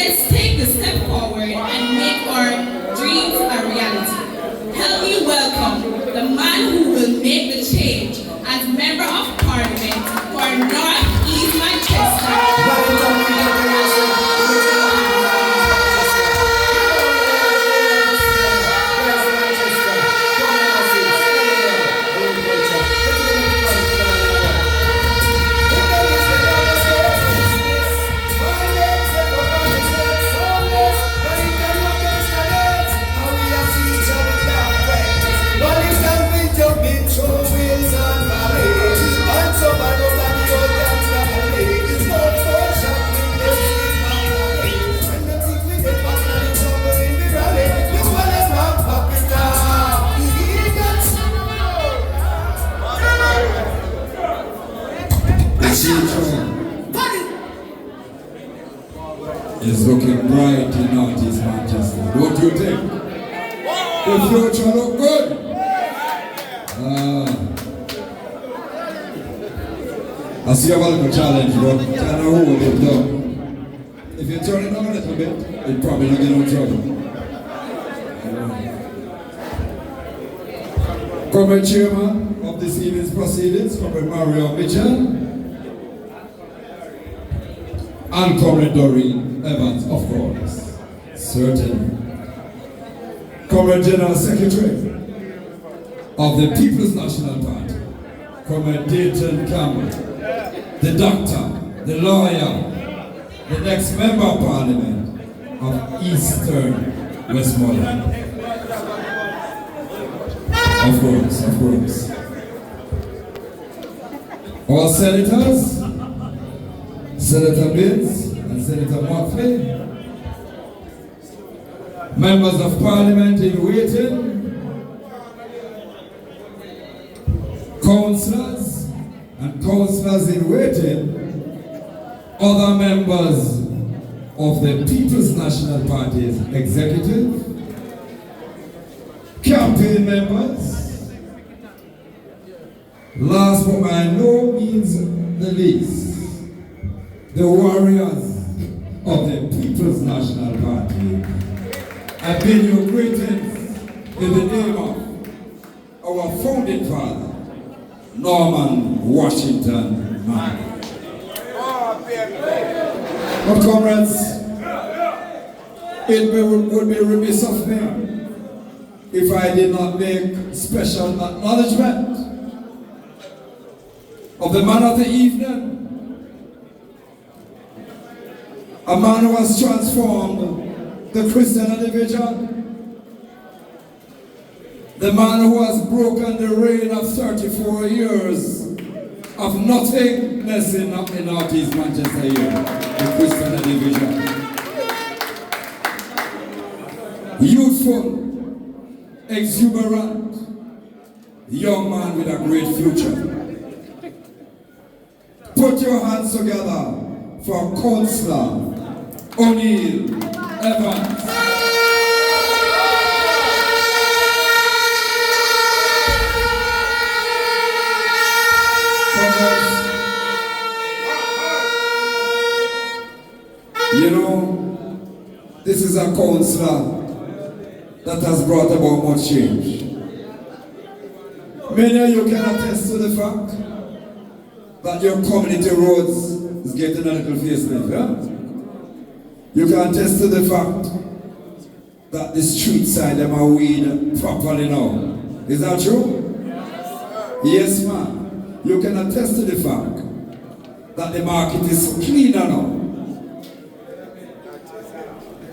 Let's take a step forward and make our dreams a reality. Help me welcome the man who will make the change as Member of Parliament for North East Manchester. It's looking bright in Northeast Manchester. Don't you think? The future look good. I see a little challenge, but kind of hold it down. If you turn it on a little bit, it probably not get no trouble. Comrade Chairman of this evening's proceedings, Comrade Mario Mitchell, and Comrade Doreen Evans, of course, certainly. Comrade General Secretary of the People's National Party, Comrade Dayton Campbell, the doctor, the lawyer, the next Member of Parliament of Eastern Westmoreland. Of course. All senators, Senator Binns and Senator Motley, members of Parliament in waiting, councillors and councillors in waiting, other members of the People's National Party's executive, campaign members, last but by no means the least, the warriors of the People's National Party. I bid you greetings in the name of our founding father, Norman Washington Man. But comrades, it would be remiss of me if I did not make special acknowledgement of the man of the evening, a man who has transformed the CHRISTIANA division, the man who has broken the reign of 34 years of nothingness in Northeast Manchester here, the CHRISTIANA division. Youthful, exuberant, young man with a great future. Put your hands together for Councillor Oneil Evans. You know, this is a councillor that has brought about much change. Many of you can attest to the fact that your community roads is getting a little facelift, yeah? You can attest to the fact that the street side them are weed properly now. Is that true? Yes, ma'am. You can attest to the fact that the market is cleaner now.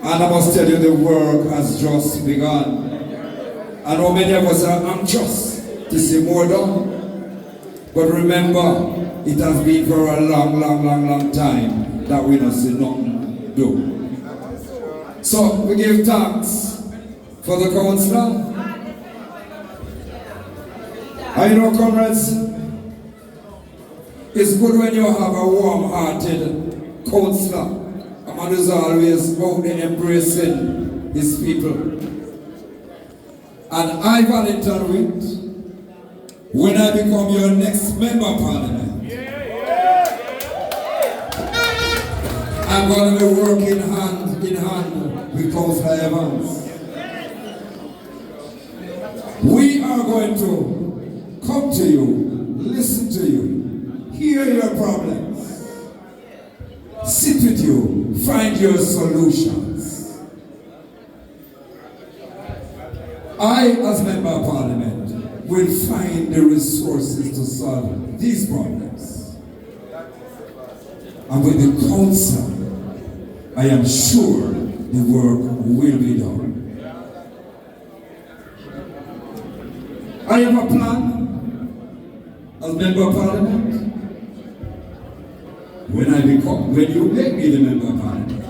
And I must tell you, the work has just begun. I know many of us are anxious to see more done. But remember, it has been for a long time that we don't see nothing do. So we give thanks for the councillor. And you know, comrades, it's good when you have a warm-hearted councillor. A man who's always out there embracing his people. And I, Valentine WINT, when I become your next Member of Parliament, I'm going to be working hand in hand with Councillor Evans. We are going to come to you, listen to you, hear your problems, sit with you, find your solutions. I, as Member of Parliament, will find the resources to solve these problems. And with the Council, I am sure the work will be done. I have a plan as Member of Parliament. When you make me the Member of Parliament,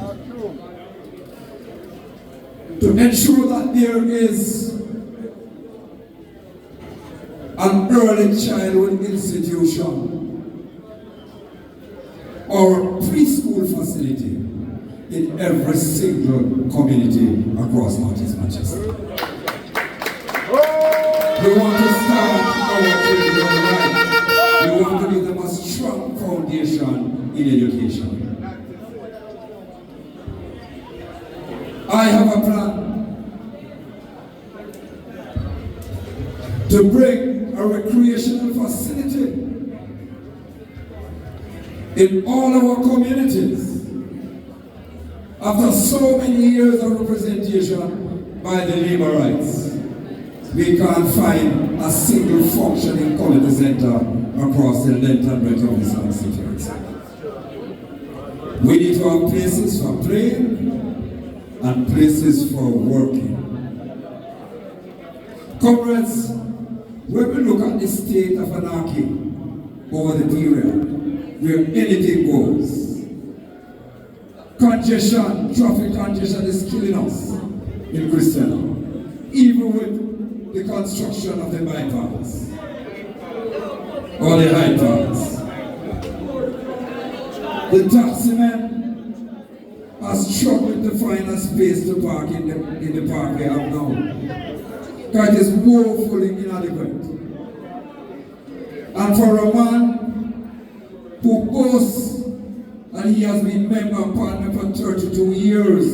to ensure that there is an early childhood institution or preschool facility in every single community across Northeast Manchester. We want to start our children right. We want to give them a strong foundation in education. I have a plan to bring a recreational facility in all our communities. After so many years of representation by the labor rights, we can't find a single functioning community center across the length and breadth of this constituency. We need to have places for playing and places for working. Comrades, when we look at the state of anarchy over the period where anything goes, congestion, traffic congestion is killing us in Christiana, even with the construction of the bypass or the high pass. The taximan has struggled to find a space to park in the park we have now, because it is woefully inadequate. And for a man who boasts and he has been member of Parliament for 32 years,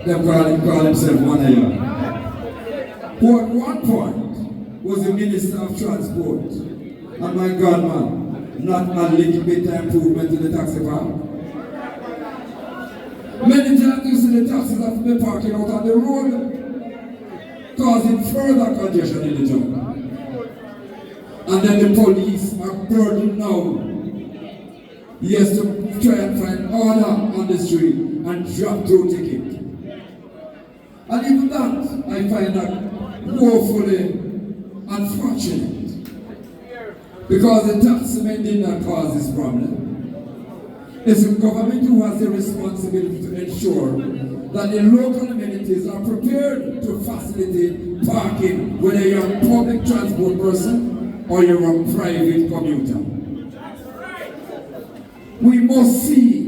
they call himself Oneil, who at one point was the Minister of Transport. And my God, man, not a little bit of improvement in the taxi park. Many times you see the taxis have been parking out on the road, causing further congestion in the town. And then the police are burdened now. He has to try and find order on the street and drop through ticket. And even that, I find that woefully unfortunate. Because the taxman did not cause this problem. It's the government who has the responsibility to ensure that the local amenities are prepared to facilitate parking, whether you're a public transport person or you're a private commuter. We must see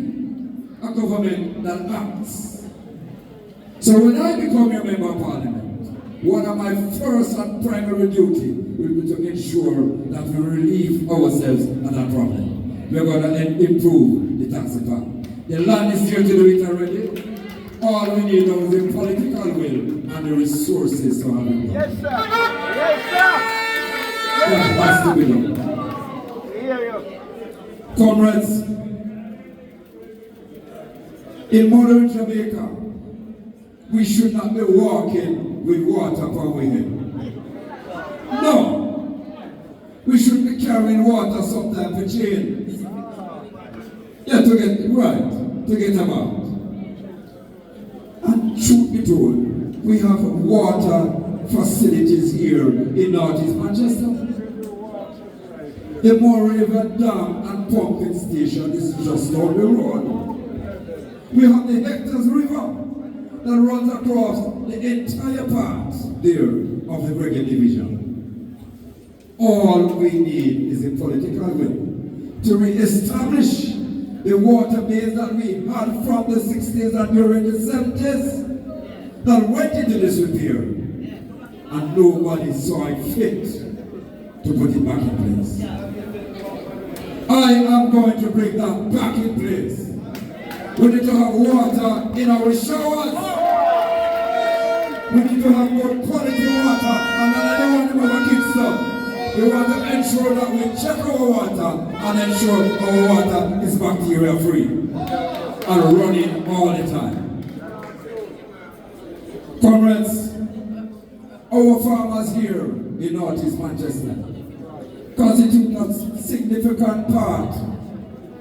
a government that acts. So when I become a member of Parliament, one of my first and primary duty will be to ensure that we relieve ourselves of that problem. We're going to improve the taxi park. The land is here to do it already. All we need now is the political will and the resources to have it done. Yes, sir. Yes, sir. That has to be done. Comrades, in modern Jamaica, we should not be walking with water upon our head. No. We should be carrying water sometimes for chains. Yeah, to get right, to get about. And truth be told, we have water facilities here in Northeast Manchester. The Moore River Dam and pumping station is just down the road. We have the Hector's River that runs across the entire part there of the Brigade Division. All we need is a political will to re-establish the water base that we had from the 60s and during the 70s that went into disrepair, and nobody saw it fit to put it back in place. I am going to bring that back in place. We need to have water in our showers. We need to have good quality water, and I don't want to have kids stuff. We want to ensure that we check our water and ensure our water is bacteria free and running all the time. Comrades, our farmers here in Northeast Manchester constitute a significant part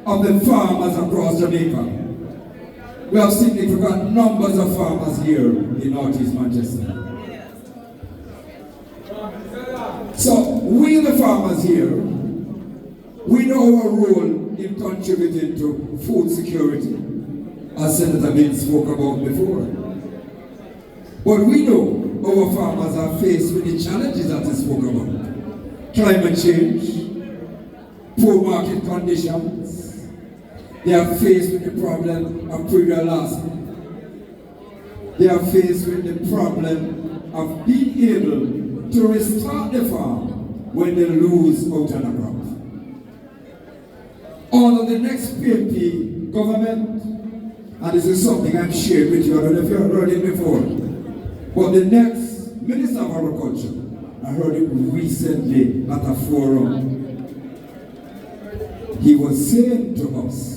of the farmers across Jamaica. We have significant numbers of farmers here in Northeast Manchester. So, we the farmers here, we know our role in contributing to food security, as Senator WINT spoke about before. But we know our farmers are faced with the challenges that he spoke about. Climate change, poor market conditions. They are faced with the problem of predial loss. They are faced with the problem of being able to restart the farm when they lose out on a crop. Under the next PNP government, and this is something I've shared with you, I don't know if you have heard it before, but the next Minister of Agriculture, I heard it recently at a forum, he was saying to us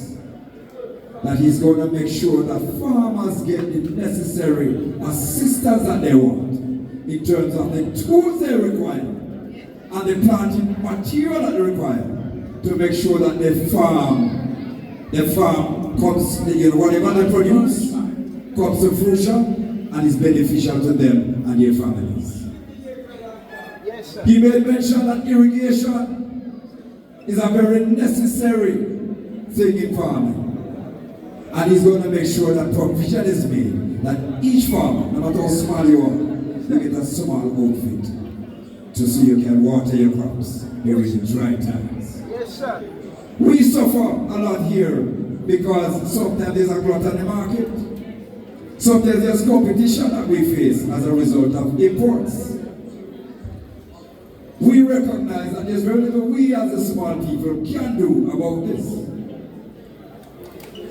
that he's going to make sure that farmers get the necessary assistance that they want in terms of the tools they require and the planting material that they require to make sure that the farm comes, whatever they produce comes to fruition and is beneficial to them and their families. Yes, sir. He made mention that irrigation is a very necessary thing in farming. And he's going to make sure that provision is made, that each farmer, no matter how small you are, you get a small outfit to so you can water your crops during the dry times. Yes, sir. We suffer a lot here because sometimes there's a glut on the market. Sometimes there's competition that we face as a result of imports. We recognize that there's very little we as the small people can do about this.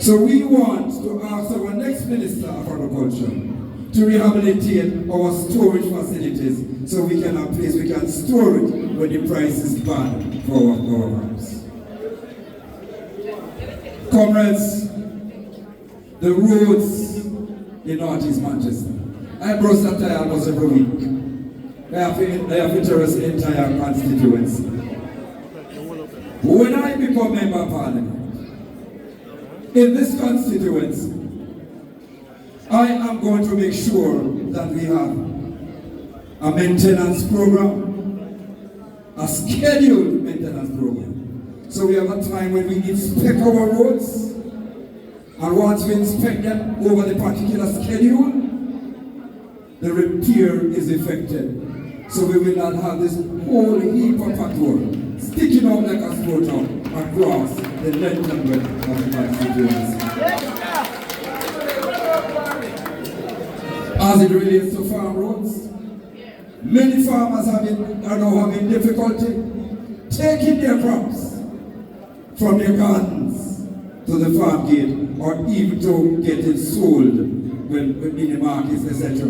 So we want to ask our next Minister of Agriculture to rehabilitate our storage facilities so we can have a place we can store it when the price is bad for our crops. Comrades, the roads in Northeast Manchester. I brush that tire almost every week. I have interest in the entire constituency. When I become Member of Parliament, in this constituency, I am going to make sure that we have a maintenance program, a scheduled maintenance program. So we have a time when we inspect our roads, and once we inspect them over the particular schedule, the repair is effected. So we will not have this whole heap of pothole sticking out like a throat across the length and breadth of the constituency. As it relates to farm roads, many farmers are now having difficulty taking their crops from their gardens to the farm gate or even to get it sold in the markets, etc.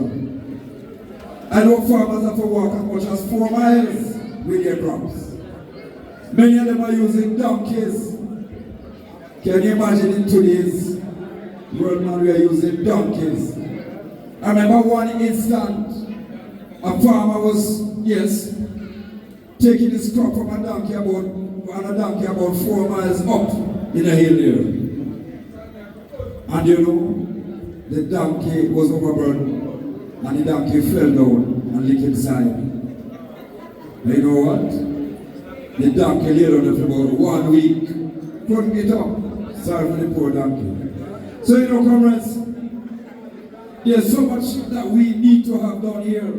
I know farmers have to walk as much as 4 miles with their crops. Many of them are using donkeys. Can you imagine in today's world now we are using donkeys? I remember one instant, a farmer was, taking his crop from a donkey about 4 miles up in a hill there. And you know, the donkey was overburdened and the donkey fell down and licked inside. And you know what? The donkey lay down for about 1 week, couldn't get up. Sorry for the poor donkey. So you know, comrades, there's so much that we need to have done here.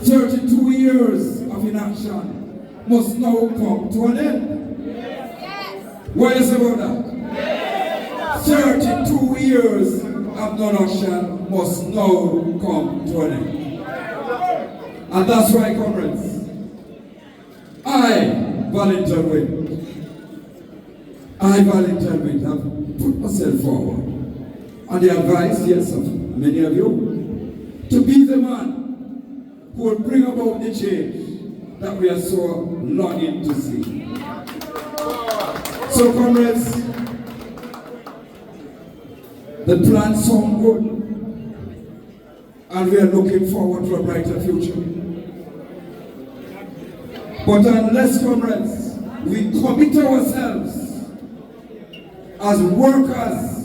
32 years of inaction must now come to an end. Yes. What is about that? Yes. 32 years of non-action must now come to an end. And that's why, comrades, I volunteer with. I volunteer with. I've put myself forward. And the advice, yes, of many of you, to be the man who will bring about the change that we are so longing to see. So, comrades, the plans sound good, and we are looking forward to a brighter future. But unless, comrades, we commit ourselves as workers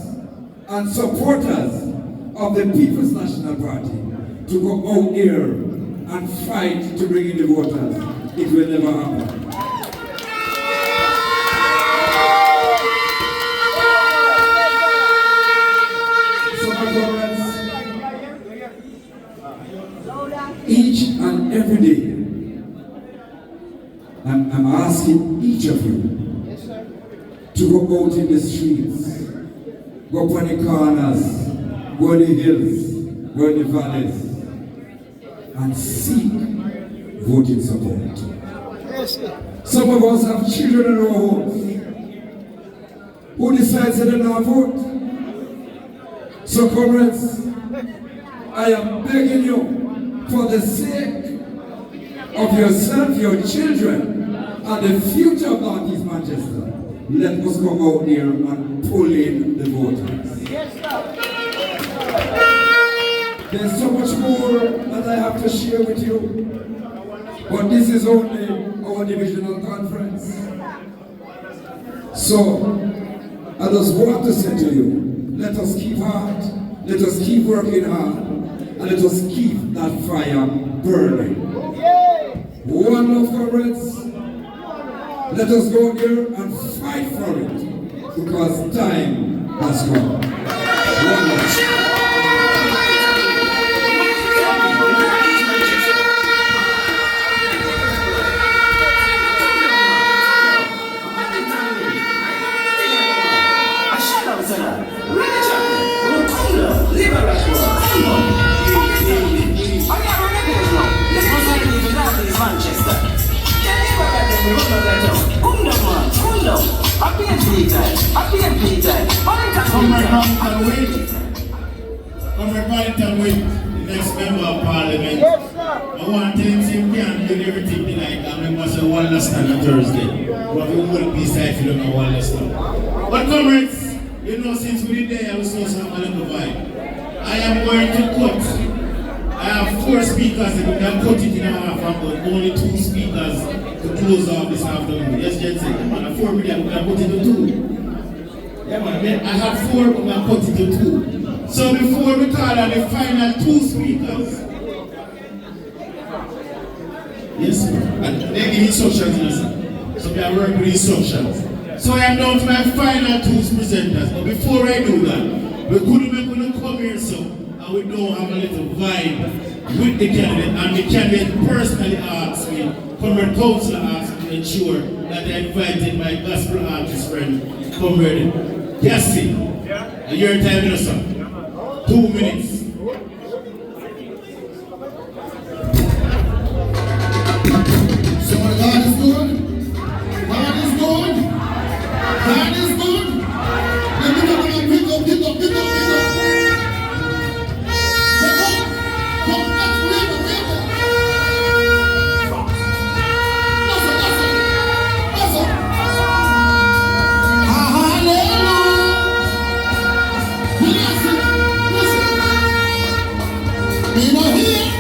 and supporters of the People's National Party to go out here and fight to bring in the voters, it will never happen. So, my comrades, each and every day, I'm asking each of you to go out in the streets, go up on the corners, go in the hills, go in the valleys, and seek voting support. Some of us have children in our homes who decides that they don't vote. So, comrades, I am begging you, for the sake of yourself, your children, and the future of Northeast Manchester, let us come out here and pull in the voters. There's so much more that I have to share with you, but this is only our divisional conference. So, I just want to say to you, let us keep hard, let us keep working hard, and let us keep that fire burning. One love, comrades. Let us go there and fight for it, because time has come. One love. Comrade Valentine Wint, the next member of Parliament. Yes, sir. I want to tell him he can't do everything tonight, and we must have one last time on Thursday. We have a whole piece I feel on one last time. But comrades, you know, since we did there, I was also a little vibe. I am going to cut. I have 4 speakers, and we can cut it in half, but only 2 speakers to close off this afternoon. Yes, Jensen, come on, 4 million, we can put it to 2. Yeah, man, I have 4, but we can cut it to 2. So before we call on the final 2 speakers, yes, sir. And they give instructions, you know, sir. So we are working with instructions. So I am down to my final 2 presenters. But before I do that, we couldn't make them come here, so and we don't have a little vibe with the candidate. And the candidate personally asked me, Comrade Council asked me to ensure that I invited my gospel artist friend, Comrade Cassie. And your time, you know, sir. 2 minutes. So God is good. God is good. God is good. Let me come and pick up. Come, let's read it. Listen. Hallelujah. Listen. We were here.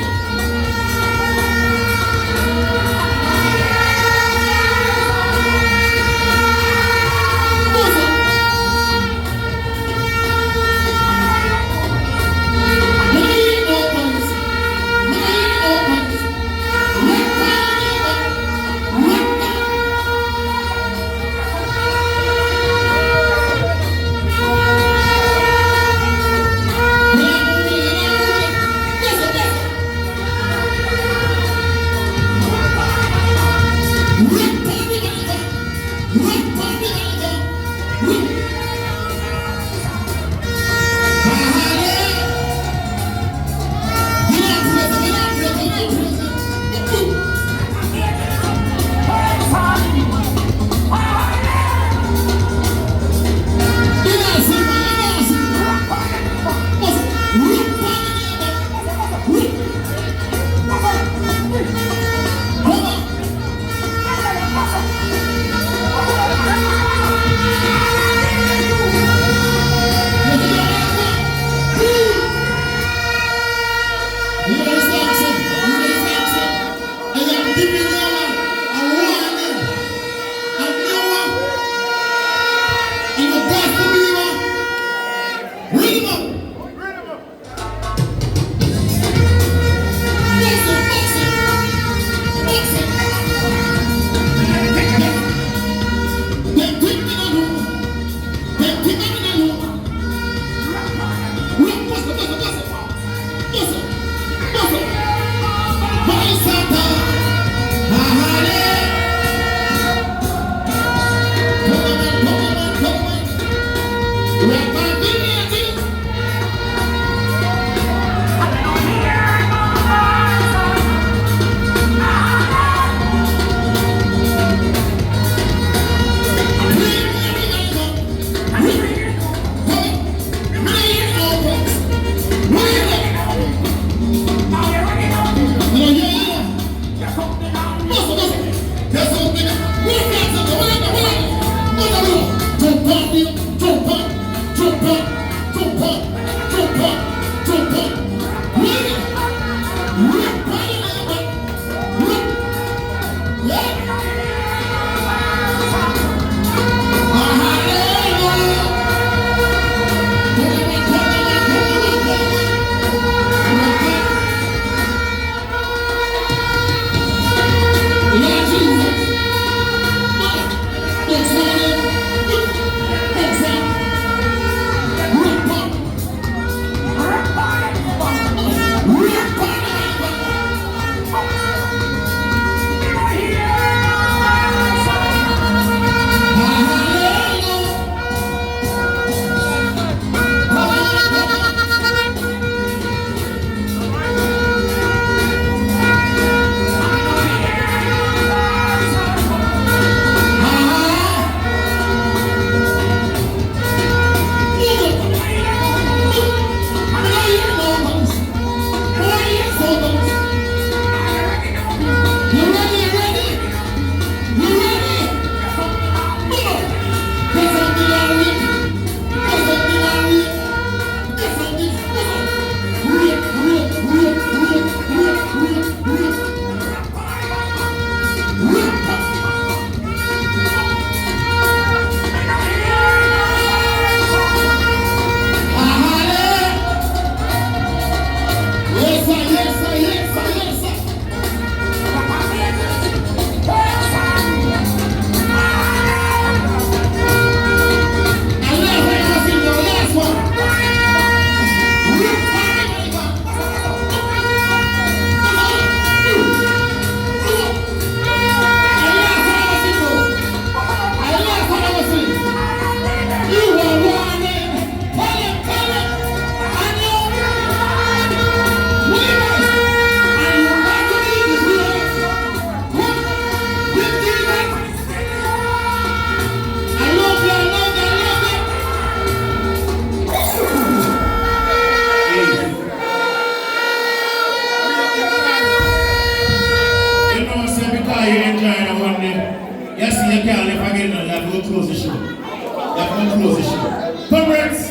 close the show. That will close the show. Comrades,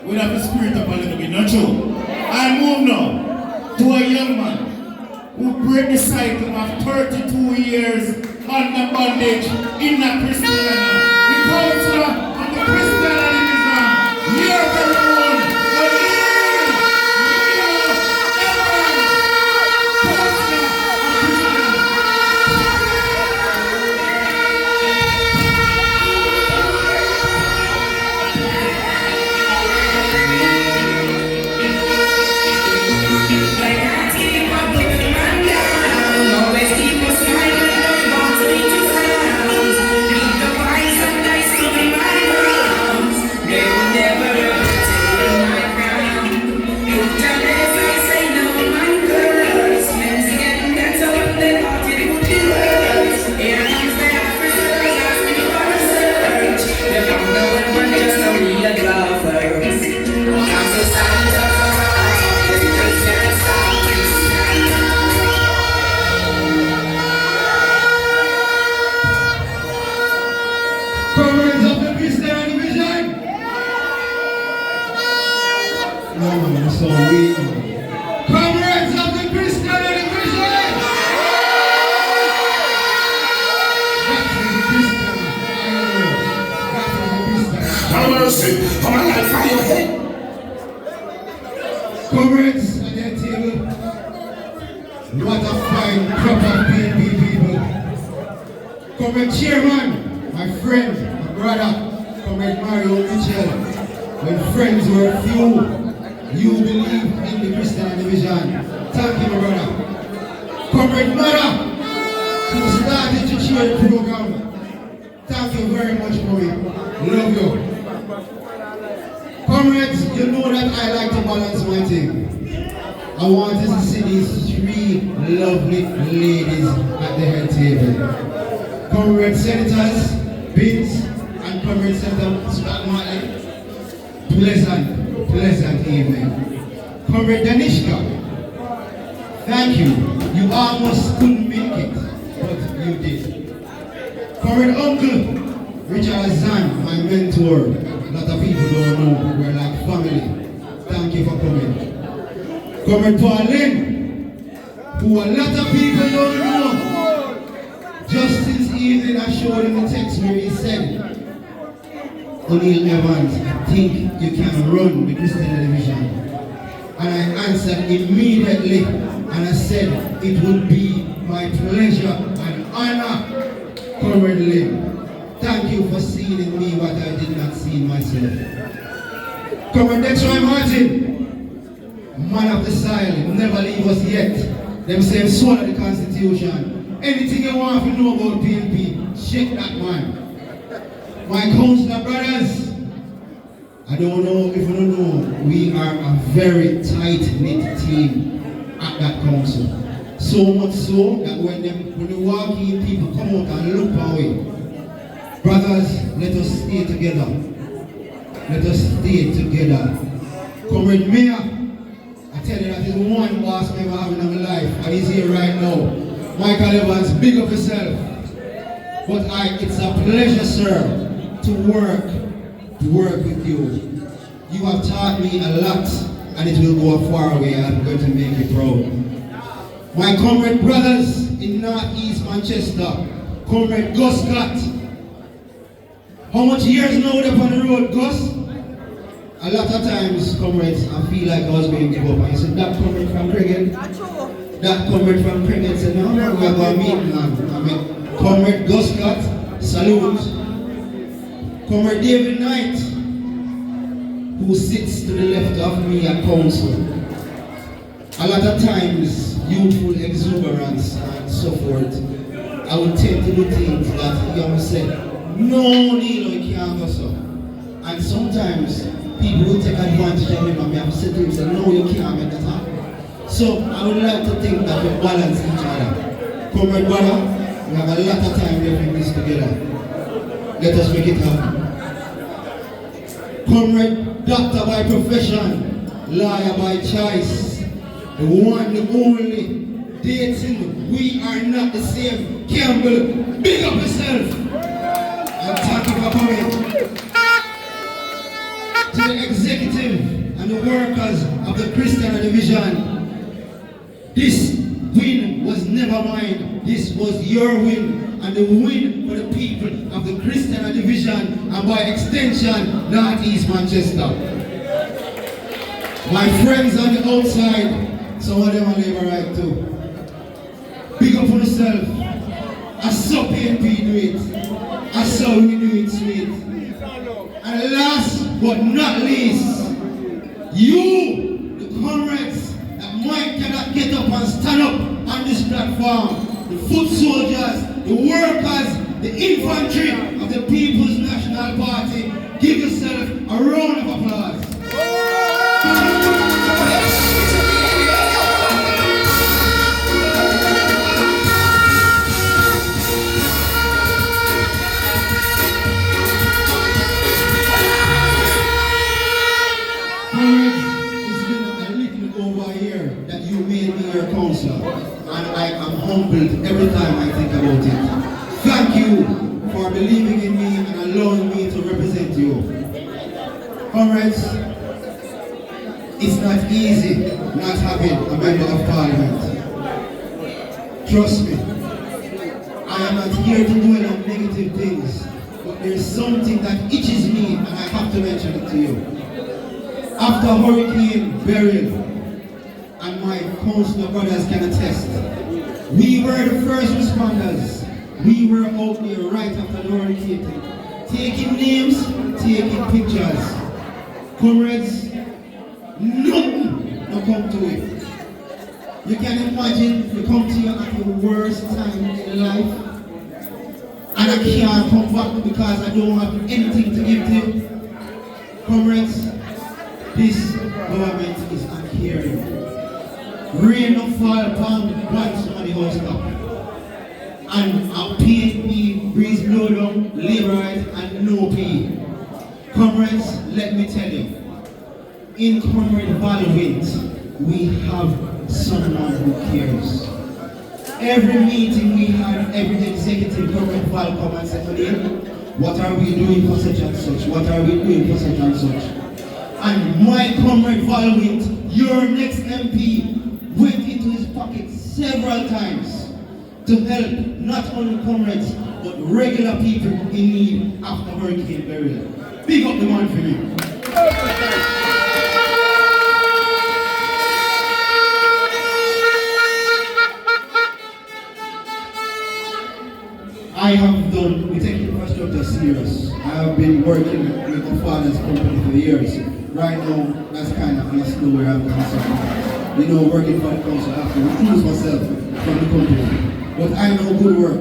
we'll have the spirit up a little bit, not true. I move now to a young man who break the cycle of 32 years under bondage in the CHRISTIANA. The counselor of the CHRISTIANA division, your very own, comrades at their table, what a fine crop of people. Comrade chairman, my friend, my brother, Comrade Mario Mitchell. When friends were few, you believe in the CHRISTIANA division. Thank you, my brother. Comrade Mother, who started the cheer program. Thank you very much, Mario. Love you. Comrades, you know that I like to balance my thing. I want to see these three lovely ladies at the head table. Comrade Senators, Vince, and Comrade Senator Scott Martin. Pleasant evening. Comrade Danishka, thank you. You almost couldn't make it, but you did. Comrade Uncle Richard Zan, my mentor. A lot of people don't know, we're like family. Thank you for coming. Comrade Pauline, who a lot of people don't know. Just this evening I showed him a text where he said, Oneil Evans, I think you can run the CHRISTIANA division. And I answered immediately and I said, it would be my pleasure and honor, Comrade Lynn. Thank you for seeing in me what I did not see in myself. Comrade Dexroy Martin, man of the soil, never leave us yet. Them same soul of the Constitution. Anything you want to know about PNP, shake that man. My councillor brothers, I don't know if you don't know, we are a very tight-knit team at that council. So much so that when you walk in, people come out and look away. Brothers, let us stay together. Let us stay together. Comrade Mayor, I tell you that is one boss I ever have in my life, and he's here right now. Michael Evans, big up yourself. But it's a pleasure, sir, to work with you. You have taught me a lot, and it will go far away. I'm going to make you proud. My comrade brothers in Northeast Manchester, Comrade Gus Scott. How much years now up on the road, Gus? A lot of times, comrades, I feel like I was going to give up. I said, that comrade from Cregan? That comrade from Cregan said, no, we're going to meet, man. I mean, Comrade Gus Scott, salute. Comrade David Knight, who sits to the left of me at council. A lot of times, youthful exuberance and so forth, I would tend to do things that he always said, no, Nilo, you can't go so. And sometimes, people will take advantage of him and me have to say to him, say, no, you can't make that happen. So, I would like to think that we balance each other. Comrade brother, we have a lot of time doing this together. Let us make it happen. Comrade, doctor by profession, lawyer by choice, the one, the only, Dayton, we are not the same. Campbell, big up yourself. And thank you for coming. To the executive and the workers of the CHRISTIANA division, this win was never mine. This was your win. And the win for the people of the CHRISTIANA division and by extension, Northeast Manchester. My friends on the outside, some of them are labor right too. Big up on yourself. I saw PNP do it. I saw we do it sweet. And last but not least, you, the comrades that might cannot get up and stand up on this platform, the foot soldiers, the workers, the infantry of the People's National Party, give yourself a round of applause. And I am humbled every time I think about it. Thank you for believing in me and allowing me to represent you. Comrades, it's not easy not having a member of parliament. Trust me, I am not here to dwell on negative things, but there's something that itches me and I have to mention it to you. After Hurricane Beryl, and my councillor brothers can attest, we were the first responders. We were out there right after the hurricane, taking names, taking pictures. Comrades, nothing will come to it. You can imagine you come to you at your worst time in life, and I can't come back because I don't have anything to give to you. Comrades, this government is uncaring. Rain no fall upon once on the house top. And a PNP, breeze blow down, labor right, and no pay. Comrades, let me tell you, in Comrade VAL WINT, we have someone who cares. Every meeting we have, every executive Comrade VAL come and say, Oneil, what are we doing for such and such? What are we doing for such and such? And my Comrade VAL WINT, your next MP, went into his pocket several times to help not only comrades, but regular people in need after Hurricane Beryl. Big up the man for me. We take infrastructure serious. I have been working with the father's company for years. Right now, that's kind of not where I'm concerned. You know, working for the council, I have to recluse myself from the company. But I know good work.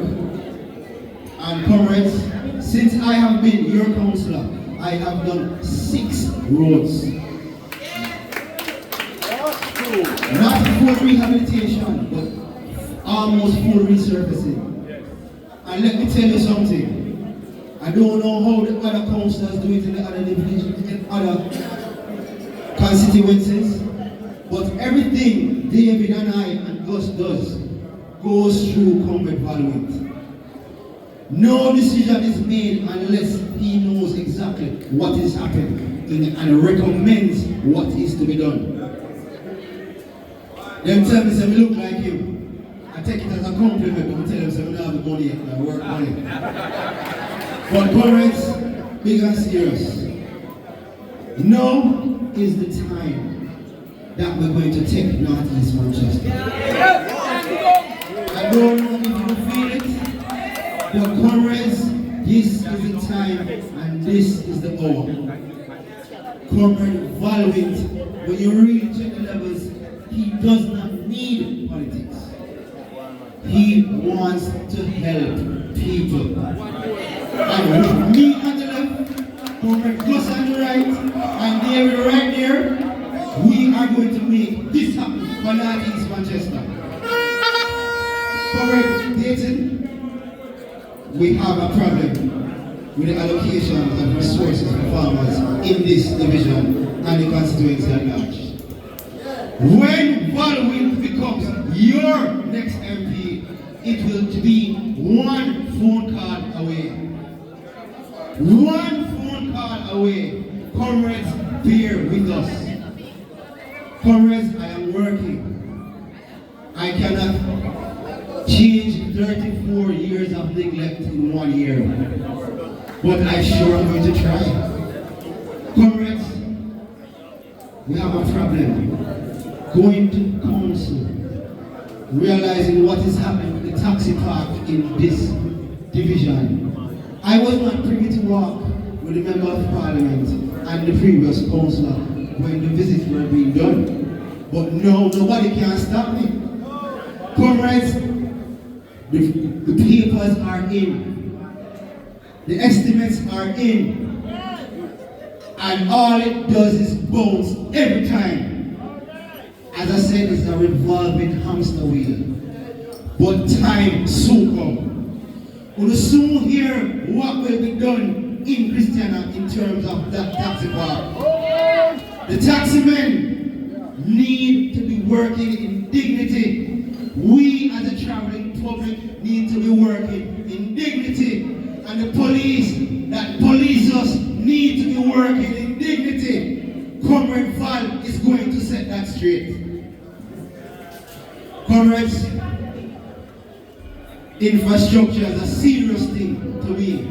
And comrades, since I have been your councillor, I have done 6 roads. Not full rehabilitation, but almost full resurfacing. And let me tell you something. I don't know how the other councillors do it in the other divisions, in other constituencies, but everything David and I and Gus does goes through Comrade VAL WINT. No decision is made unless he knows exactly what is happening and recommends what is to be done. Them tell me, say, we look like him. I take it as a compliment, but I tell them, say, we don't have the money yet, I work on it. But comrades, big and serious. Now is the time that we're going to take Northeast Manchester. I don't know if you feel it, but comrades, this is the time and this is the hour. Comrade VAL WINT, when you really check the levels, he does not need politics. He wants to help people. And with me on the left, Comrade Gus on the right, and David right there, we are going to make this happen for Northeast Manchester. Comrade Dayton, we have a problem with the allocation of resources for farmers in this division and the constituency at large. When VAL WINT becomes your next MP, it will be one phone call away. One phone call away. Comrades, bear with us. Comrades, I am working. I cannot change 34 years of neglect in 1 year. But I sure am going to try. Comrades, we have a problem. Going to council, realizing what is happening with the taxi park in this division. I was not privy to walk with the Member of Parliament and the previous councillor when the visits were being done. But no, nobody can stop me. Comrades, the papers are in. The estimates are in. And all it does is bounce every time. As I said, it's a revolving hamster wheel. But time soon come. We'll soon hear what will be done in Christiana in terms of that taxi park. The taximen need to be working in dignity. We as a traveling public need to be working in dignity. And the police that police us need to be working in dignity. Comrade VAL is going to set that straight. Comrades, infrastructure is a serious thing to me.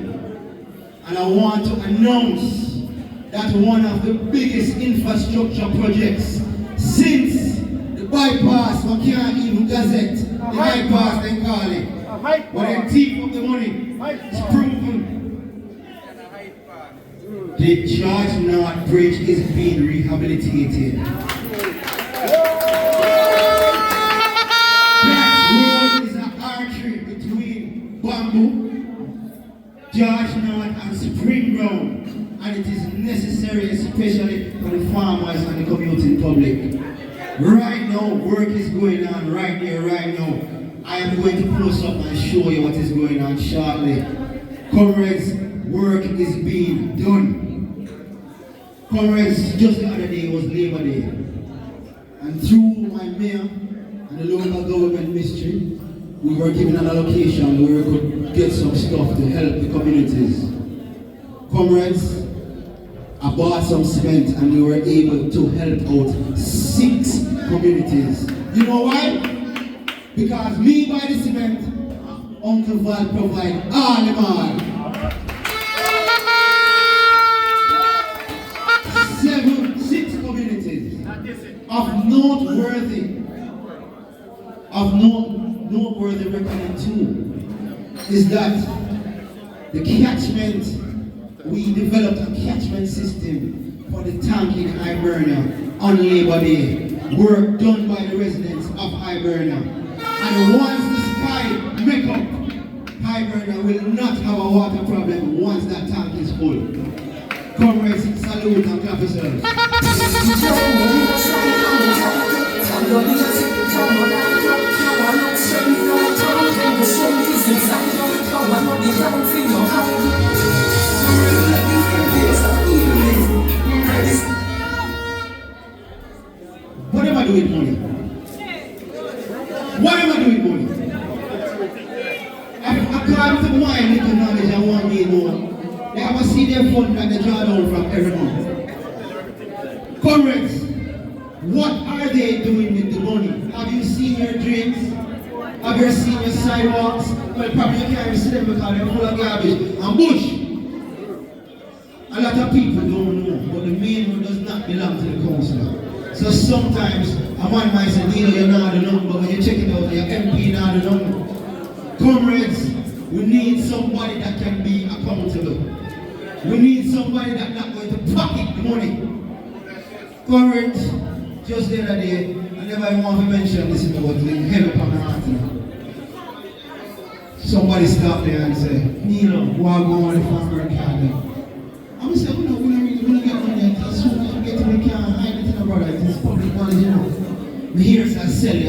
And I want to announce that one of the biggest infrastructure projects since the bypass, we can't even gazette the bypass they call it. But they thief up the money. It's proven. The George North Bridge is being rehabilitated. Bamboo, George North and Spring Ground, and it is necessary, especially for the farmers and the community public. Right now, work is going on right there, right now. I am going to post up and show you what is going on shortly. Comrades, work is being done. Comrades, just the other day was Labor Day. And through my mayor and the local government ministry, we were given an allocation where we could get some stuff to help the communities. Comrades, I bought some cement and we were able to help out 6 communities. You know why? Because me buy the cement, Uncle Val provide all the money. 6 communities of noteworthy reckoning too is that the catchment, we developed a catchment system for the tank in Hibernia on Labor Day. Work done by the residents of Hibernia. And once the sky make up, Hibernia will not have a water problem once that tank is full. Comrades, salute and clap yourselves. What am I doing with money? What am I doing with money? I can't to my little knowledge I want you to know. They have a senior fund that they draw down from every month. Comrades, what are they doing with the money? Have you seen your drains? Have you seen your sidewalks? Well, probably you can't see them because they're full of garbage and bush. A lot of people don't know, but the main one does not belong to the councillor. So sometimes a man might say, Neil, you're not the number, but when you check it out, your MP not the number. Comrades, we need somebody that can be accountable. We need somebody that's not going to pocket the money. Comrades, just the other day, I never even want to mention this, but it's heavy upon my heart. Somebody stopped there and said, Neil, why go on the farmer car? I'm going to say, we don't get money as soon as we get to the car, I ain't getting a brother, it's public money, you know. We hear it, I sell it.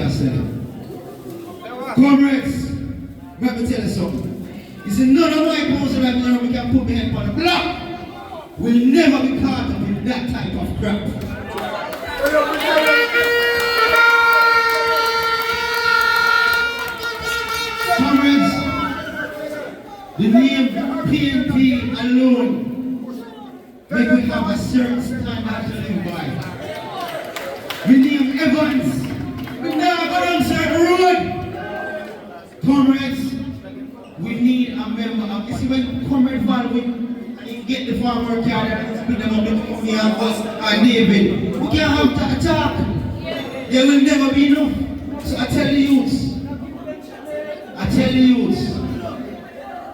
Comrades, let me tell you something. He said, none of my posts that we can put my head on the block will never be caught up in that type of crap. Comrades, the name PNP alone make we have a certain standard to live by. We name Evans, we never go down certain road. Comrades, we need a member of, you see when Comrade VAL you get the farmer card and speak them up with me and us and David, we can't have that talk. There will never be enough. So I tell the youths,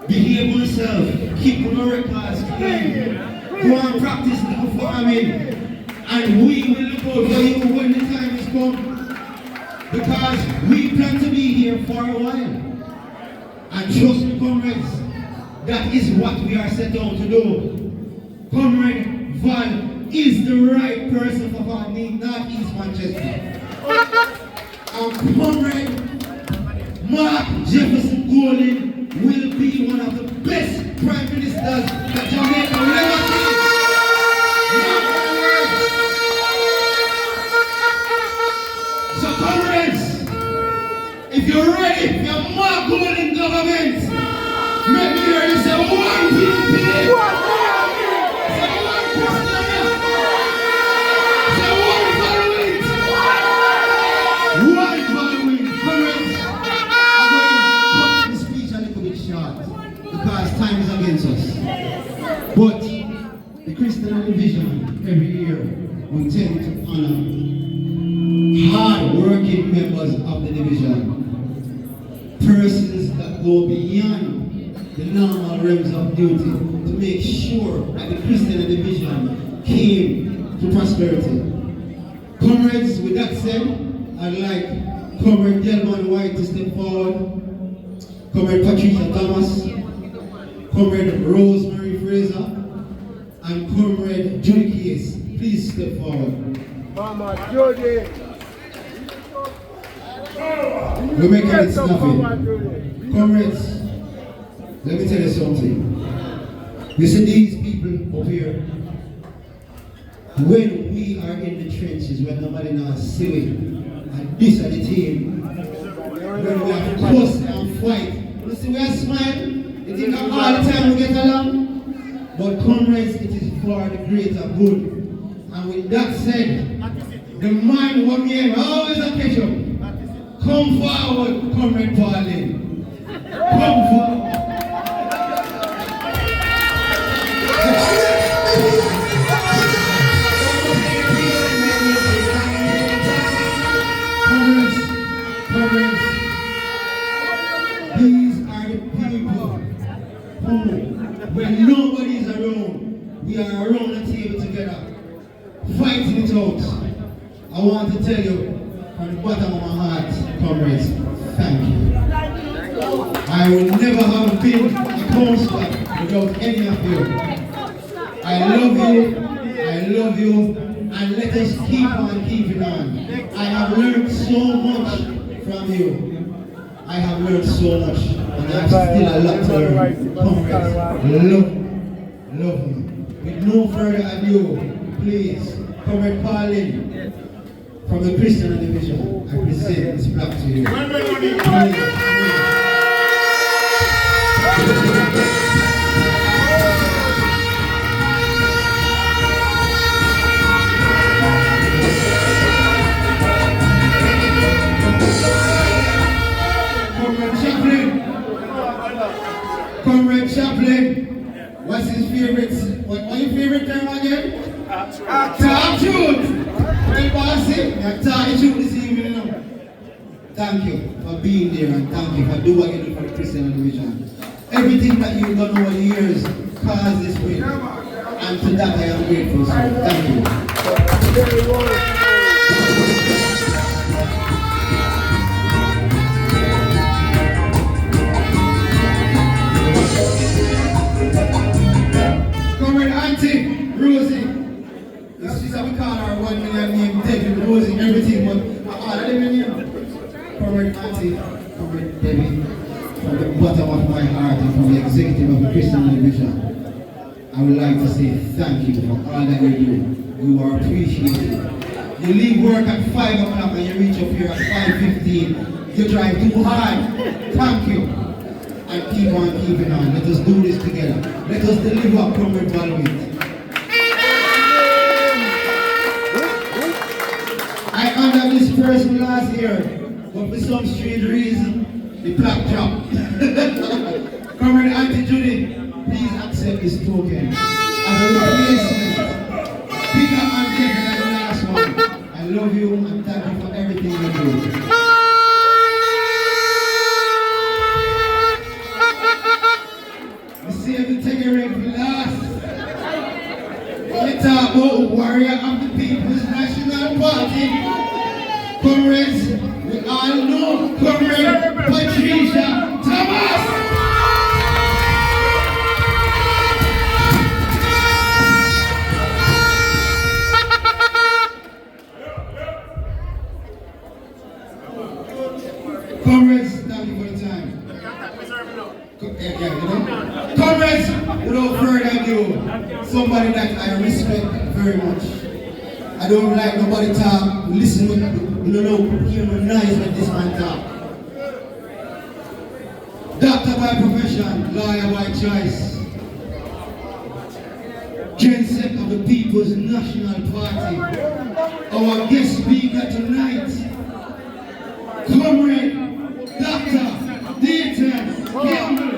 behave yourself, keep your records clean, go and practice the farming, and we will look out for you when the time is come. Because we plan to be here for a while. And trust me, comrades, that is what we are set out to do. Comrade VAL is the right person for our need, not East Manchester. And Comrade Mark Jefferson Golden will be one of the best prime ministers that Jamaica will ever see. So comrades, if you're ready for your Mark Golden government, make me hear you say one PNP, say one CHRISTIANA, say one VAL WINT. Comrades, I'm going to cut the speech a little bit short because time is against us. But the Christian division every year will tend to honor hard-working members of the division. Persons that go beyond the normal realms of duty to make sure that the Christian division came to prosperity. Comrades, with that said, I'd like Comrade Delman White to step forward, Comrade Patricia Thomas, Comrade Rosemary Fraser, and Comrade Judy Case. Please step forward. Mama Judy. We're making it snappy. Comrades, let me tell you something. You see these people up here, when we are in the trenches, when nobody knows see it, and this are the team, when we have cuss and fight, you see we are smiling, you think all the time we get along, but comrades, it is for the greater good. And with that said, the man who came always a catch up. Come forward, Comrade Pauline. Come forward. Comrades, these are the people who, when nobody is around, we are around the table together, fighting it out. I want to tell you, from the bottom of my heart, comrades, thank you. I would never have been a counselor without any of you. I love you, and let us keep on keeping on. I have learned so much from you. I have learned so much, and I have still a lot to learn. Comrades, love me. With no further ado, please, Comrade Pauline, from the CHRISTIANA division, I present this plaque to you. Comrade Chaplain, what's his favorite? What's your favorite term again? Talk truth. Well, bossy, you're talking truth this evening. Thank you for being there, and thank you for doing what you do for the CHRISTIANA division. Everything that you've done over the years caused this win, and to that I am grateful, sir. Thank you. Comrade Auntie Rosie. She's how we call her 1 million name, Debbie, Rosie, everything, but all of them in here. Comrade Auntie, Comrade Debbie, from the bottom of my heart and from the executive of the CHRISTIANA division, I would like to say thank you for all that you do. You are appreciated. You leave work at 5 o'clock and you reach up here at 5:15. You drive too hard. Thank you. And keep on keeping on. Let us do this together. Let us deliver Comrade VAL. I honored this person last year, but for some strange reason, the plaque dropped. Comrade Auntie Judy, please accept this token as a replacement, bigger and better than the last one. I love you and thank you for everything you do. You see everything you ready for last. Let's talk about warrior of the People's National Party. Comrades, we all know Comrade Patricia Thomas. Comrades, thank you for the time. Comrades, without further ado, somebody that I respect very much. I don't like nobody talk, listen with hear no nice when this man talk. Doctor by profession, lawyer by choice. Gen Sec of the People's National Party. Our guest speaker tonight, Comrade Dr. Dayton Campbell.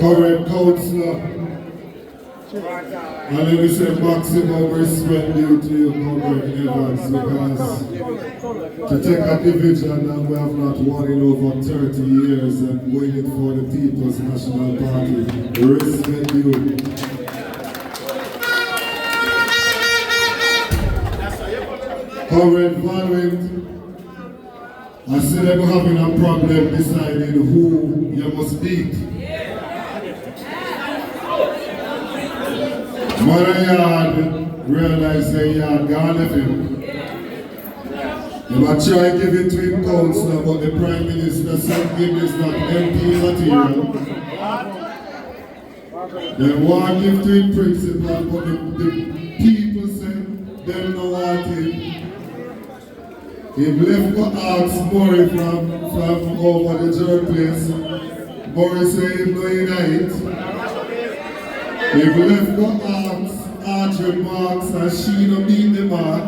Current councillor, and let me say maximum respect due to you, Comrade Evans, because to take a division that we have not won in over 30 years and waiting for the People's National Party, respect you. Comrade VAL, I see them having a problem deciding who you must beat. Mother Yard realized they had gone left him. They might try to give it to him councillor, but the Prime Minister said him is not MP material. They want to give to him principal, but the people say they don't want him. He left to ask Murray from over the church place. Murray said he no in it. He left to ask Audrey Marks and she no beat the mark.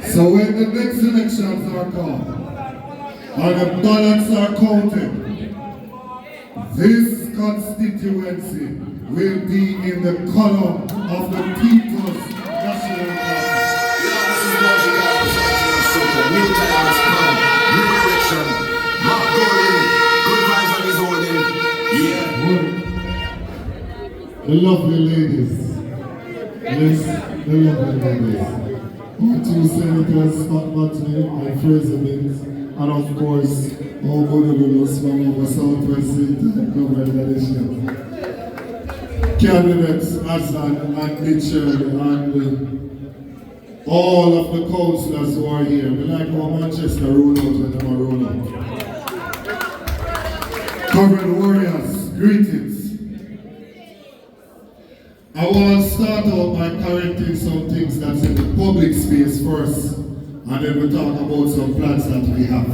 So when the next elections are called and the ballots are counted, this constituency will be in the column of the People's National Party. New times come, new election, Mark Golden, good vibes on his holding. Yeah. The lovely ladies. Yes, the lovely ladies. Our two senators, Scott Butley and Fraser Binns, and of course, all good from our Southwest Seat and Governor Edition. Candidates Azan and Mitchell and all of the councillors who are here. We like our Manchester roll out and them roll out. Covered warriors, greetings. I want to start out by correcting some things that's in the public space first, and then we'll talk about some plans that we have.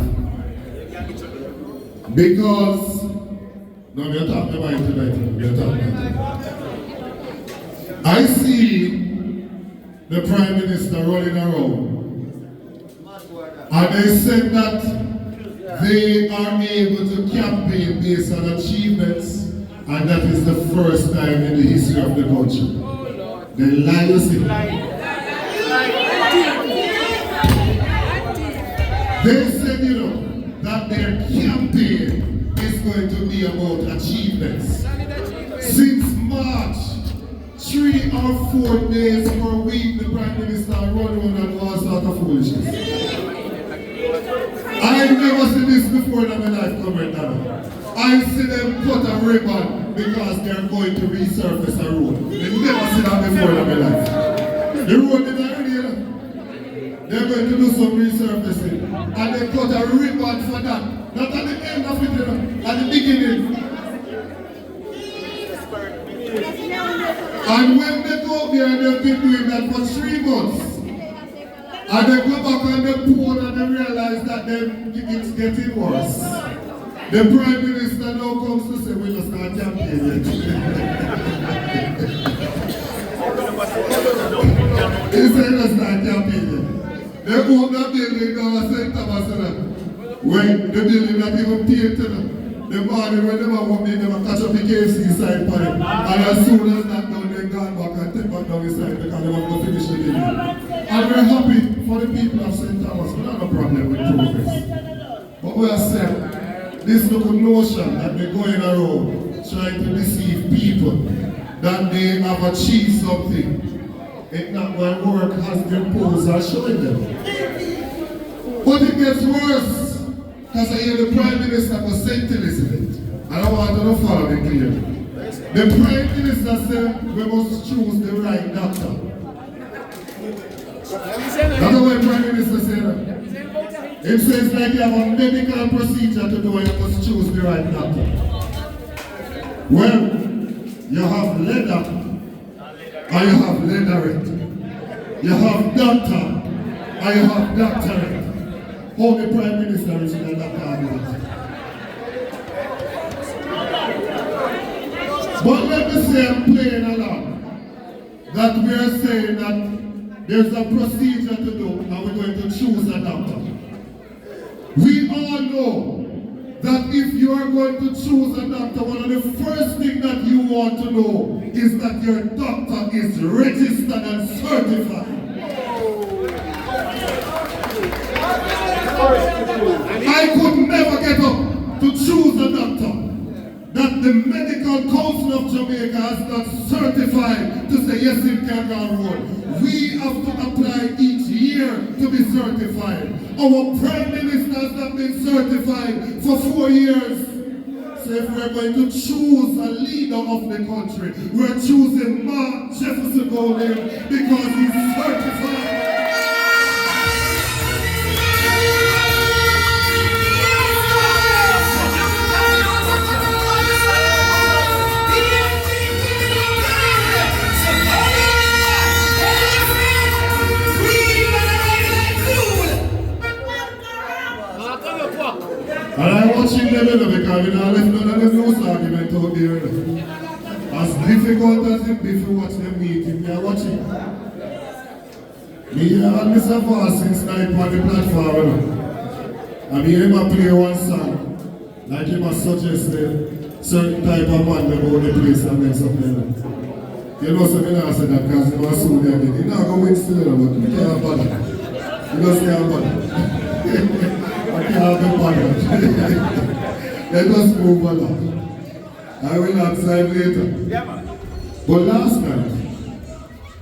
Because, no, we're talking about it tonight. We're talking about it. I see the Prime Minister running around, and they said that they are able to campaign based on achievements, and that is the first time in the history of the country. They lie, you see. They said, you know, that their campaign is going to be about achievements. Since March, 3 or 4 days per week, the Prime Minister run around and all sorts of foolishness. I've never seen this before in my life, Comrade Dana. I see them cut a ribbon because they're going to resurface a road. I've never seen that before in my life. The road is already here. They're going to do some resurfacing. And they cut a ribbon for that. Not at the end of it, at the beginning. And when they go there, they've been doing that for 3 months. And they go back on the poll and they realize that it's getting worse. The Prime Minister now comes to say, we'll start campaigning. He said, we'll start campaigning. They own that building now and St. Thomas. When the building not even painted. The morning when they were me, they were catch up the KFC side pipe. And as soon as that done, they gone back and take back down the side because they want to finish the building. And we're happy for the people of St. Thomas. We don't have a problem with progress. But we are saying, this little notion that they're going around trying to deceive people that they have achieved something, it's not my work as their polls are showing them. But it gets worse. Because I hear the Prime Minister was St. Elizabeth. And I want to follow me clear. The Prime Minister said we must choose the right doctor. That's what the Prime Minister said. It says like you have a medical procedure to do and you must choose the right doctor. Well, you have leather and you have leatherette. You have doctor and you have doctorate. How the Prime Minister is in that cabinet. But let me say I'm playing along that we are saying that there's a procedure to do and we're going to choose a doctor. We all know that if you are going to choose a doctor, one of the first things that you want to know is that your doctor is registered and certified. I could never get up to choose a doctor that the Medical Council of Jamaica has not certified to say yes, it can go on. We have to apply each year to be certified. Our Prime Minister has not been certified for 4 years. So if we're going to choose a leader of the country, we're choosing Mark Jefferson Golden because he's certified. And I'm watching them because we don't left none of them loose argument out there. As difficult as it be to watch them meeting, we are watching. Me and Mr. VAL since night on the platform. And me him play one song. Like him has suggested certain type of man that go the place and then something. You know something I said that because he was soon there. He not going to win still, but he can't bother. He just can't bother. I can't be bothered. Let us move along. I will answer later. But last night,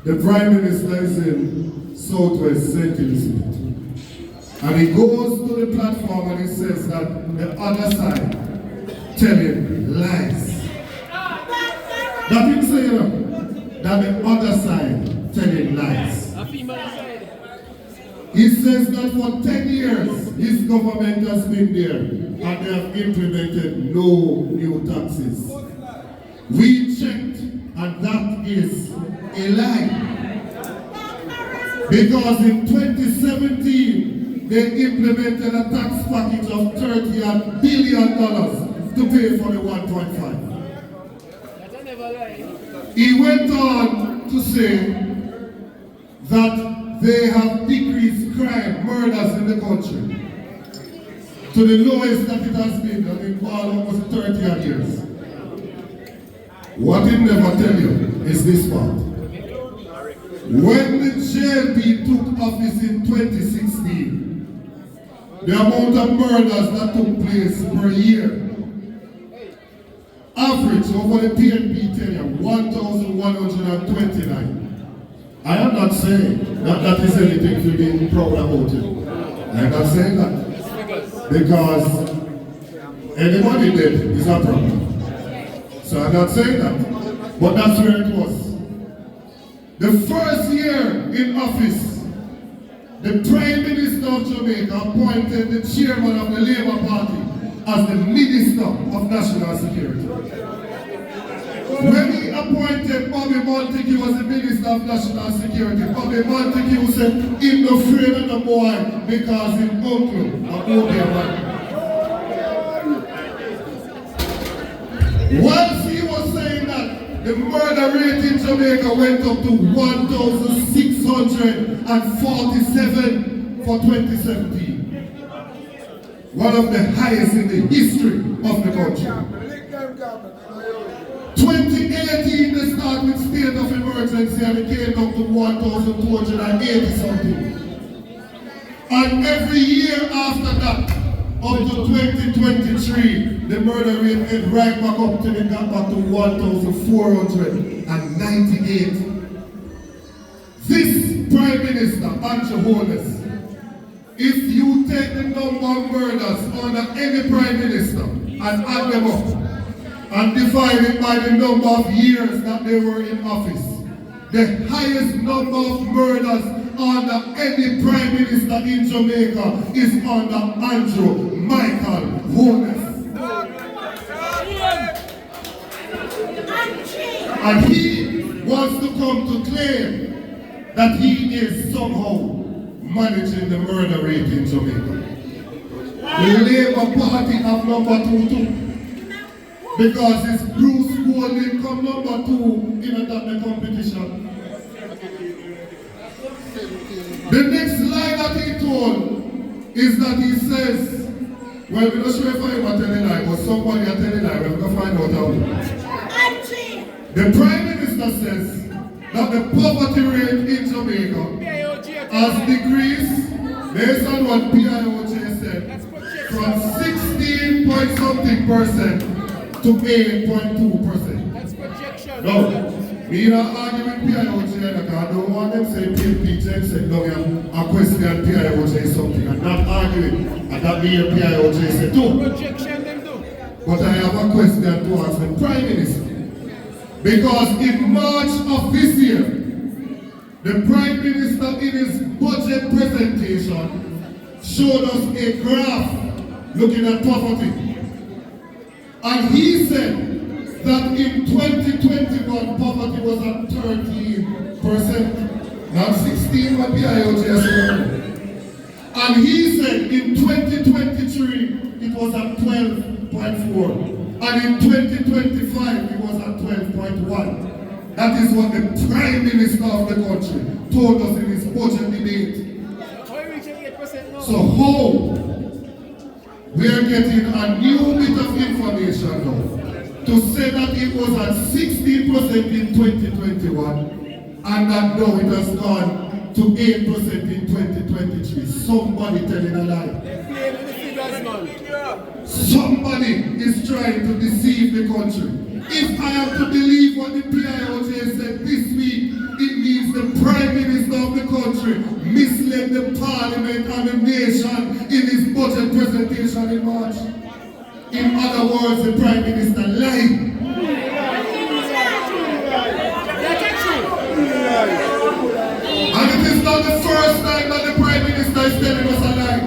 the Prime Minister is in Southwest St. Elizabeth. And he goes to the platform and he says that the other side telling lies. That him saying that the other side telling lies. He says that for 10 years, his government has been there and they have implemented no new taxes. We checked and that is a lie. Because in 2017, they implemented a tax package of $30 billion to pay for the 1.5. He went on to say that they have decreased crime, murders in the country to the lowest that it has been in almost 30 odd years. What he never tell you is this part. When the JLP took office in 2016, the amount of murders that took place per year, average over the PNP tenure, 1,129. I am not saying that that is anything to be proud about it. I am not saying that. Because anybody dead is a problem. So I'm not saying that. But that's where it was. The first year in office, the Prime Minister of Jamaica appointed the chairman of the Labour Party as the Minister of National Security. When he appointed Bobby Montague as the Minister of National Security, Bobby Montague said, "I'm not afraid of the boy because his uncle a man." Once he was saying that, the murder rate in Jamaica went up to 1,647 for 2017. One of the highest in the history of the country. 2018, they started with state of emergency and it came down to 1,280 something. And every year after that, up to 2023, the murder rate went right back up till it got back to 1,498. This Prime Minister, Andrew Holness, if you take the number of murders under any Prime Minister and add them up, and divide it by the number of years that they were in office, the highest number of murders under any Prime Minister in Jamaica is under Andrew Michael Holness. And he wants to come to claim that he is somehow managing the murder rate in Jamaica. The Labour Party have number 2 too. Because it's Bruce Golding come number 2 in the competition. The next line that he told is that he says Well, we're not sure if I'm telling lie, but somebody are telling lie. We're going to find out how. The Prime Minister says that the poverty rate in Jamaica has decreased based on what PIOJ said from 16-point-something% to 8.2%. That's projection. No, we not argue with PIOJ because I don't want them say PMP said no, I question PIOJ something and not arguing. And that means PIOJ said too. Projection them do. But I have a question to ask the Prime Minister. Because in March of this year, the Prime Minister in his budget presentation showed us a graph looking at poverty. And he said that in 2021 poverty was at 13%, not 16 what PIOJ has said. And he said in 2023 it was at 12.4. And in 2025, it was at 12.1. That is what the Prime Minister of the country told us in his budget debate. So how we are getting a new bit of information now to say that it was at 16% in 2021 and that now it has gone to 8% in 2023. Somebody telling a lie. Somebody is trying to deceive the country. If I am to believe what the PIOJ said this week, it means the Prime Minister of the country misled the Parliament and the nation in his budget presentation in March. In other words, the Prime Minister lied. And it is not the first time that the Prime Minister is telling us a lie.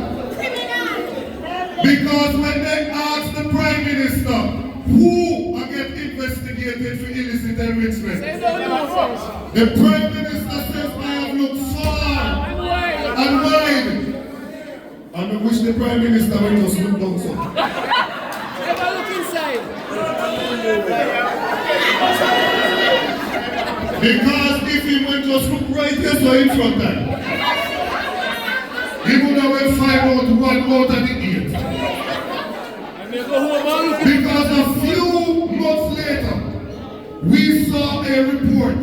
Because when they ask the Prime Minister who are get investigated for illicit enrichment, the Prime Minister says, I have looked far and wide. And I wish the Prime Minister would just look down so. Never look inside. Because if he would just look right here so in front of him, he would have find out 1 out of the 8. Because a few months later, we saw a report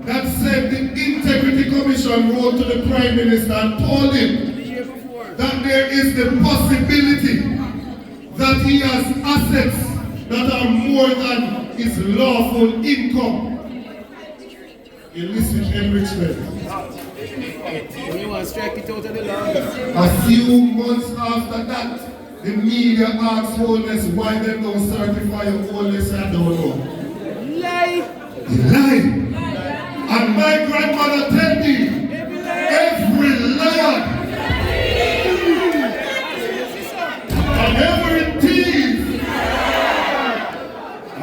that said the Integrity Commission wrote to the Prime Minister and told him that there is the possibility that he has assets that are more than his lawful income. Illicit enrichment. You want to strike it out of the law? A few months after that, the media asked Holness why they don't certify Holness, I don't know. Lie! Lie! And my grandmother tell me, every liar and every thief. I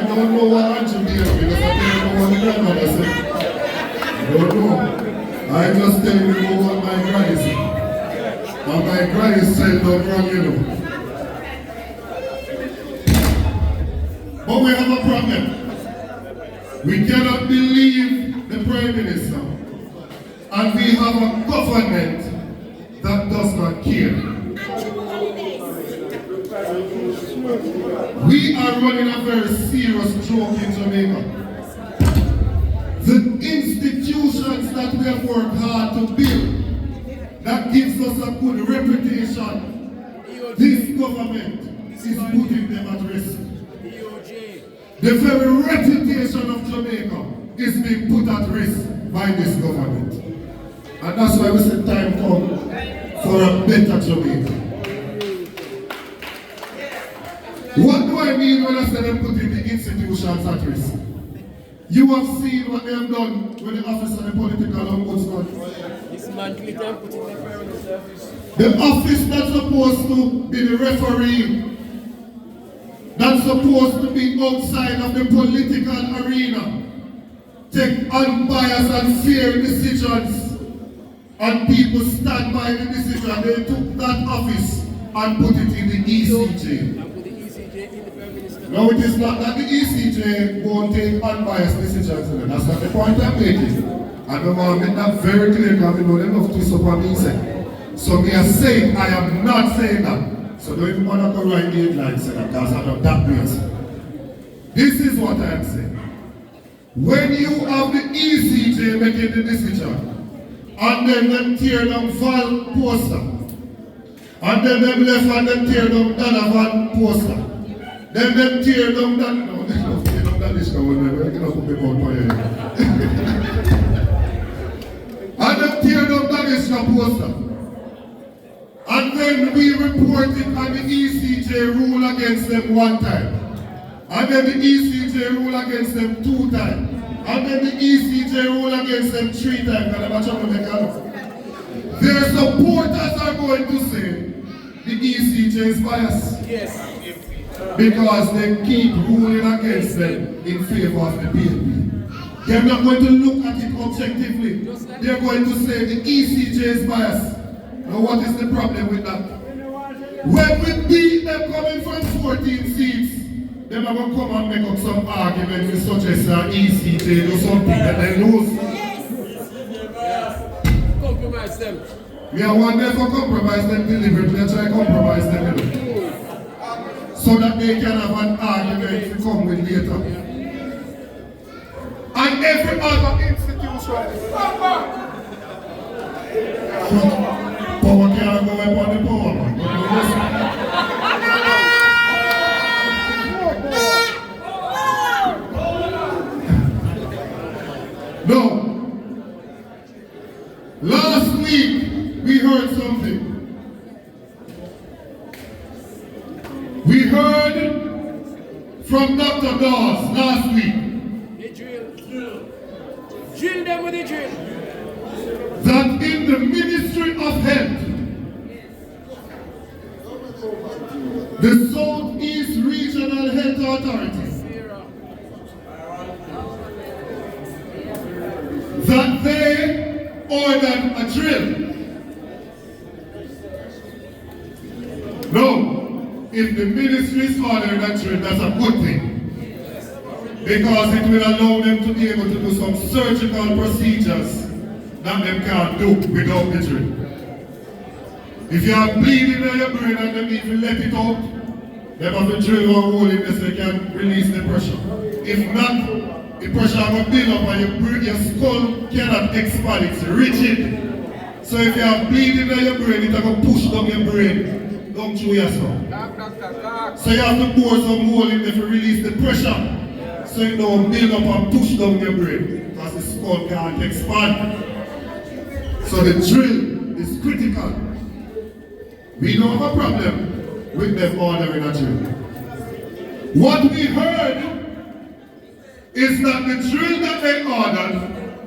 don't know what Andrew did because I don't know what my grandmother said. I don't know. I just tell you what my granny said. And my granny said don't wrong, you know. But we have a problem. We cannot believe the Prime Minister. And we have a government that does not care. We are running a very serious joke in Jamaica. The institutions that we have worked hard to build, that gives us a good reputation, this government is putting them at risk. The very reputation of Jamaica is being put at risk by this government. And that's why we say time come for a better Jamaica. What do I mean when I say they're putting the institutions at risk? You have seen what they have done with the office of the political ombudsman. Dismantling them, putting them in the service. The office that's supposed to be the referee, that's supposed to be outside of the political arena, take unbiased and fair decisions, and people stand by the decision. They took that office and put it in the ECJ. No, it is not that the ECJ won't take unbiased decisions. That's not the point I'm making. And I want to make that very clear because I know enough to twist up on me. So me are saying, I am not saying that So don't even want to write the headlines because I don't that place. This is what I am saying. When you have the ECJ making the decision, and then them tear down VAL poster, and then them left and them tear down Donovan poster, then them tear down that, no, they don't tear down that list, they don't put them out for you. And them tear down that list poster. And then we reported and the ECJ rule against them one time. And then the ECJ rule against them 2 times. And then the ECJ rule against them 3 times. Their supporters are going to say the ECJ is biased. Yes. Because they keep ruling against them in favor of the PNP. They're not going to look at it objectively. They're going to say the ECJ is biased. Now what is the problem with that? When we beat them coming from 14 seats, they are going to come and make up some argument to suggest that ECJ or something that they lose. Compromise them. We are one day for compromise them deliberately and try to compromise them so that they can have an argument to come with later. And every other institution. Power can't go up on the power, man. No. Last week, we heard something. We heard from Dr. Dawes last week. They drill. Drill them with the drill. That in the Ministry of Health, the Southeast Regional Health Authority, that they ordered a drill. No, if the ministry is ordering a drill, that's a good thing. Because it will allow them to be able to do some surgical procedures that them can't do without the drill. If you are bleeding in your brain and them even let it out, they have to drill one hole in this so they can release the pressure. If not, the pressure will build up and your skull cannot expand, it's rigid. So if you are bleeding in your brain, it will push down your brain, down through your skull. So you have to bore some hole in there to release the pressure, so it don't build up and push down your brain, because the skull can't expand. So the drill is critical. We don't have a problem with them ordering a drill. What we heard is that the drill that they ordered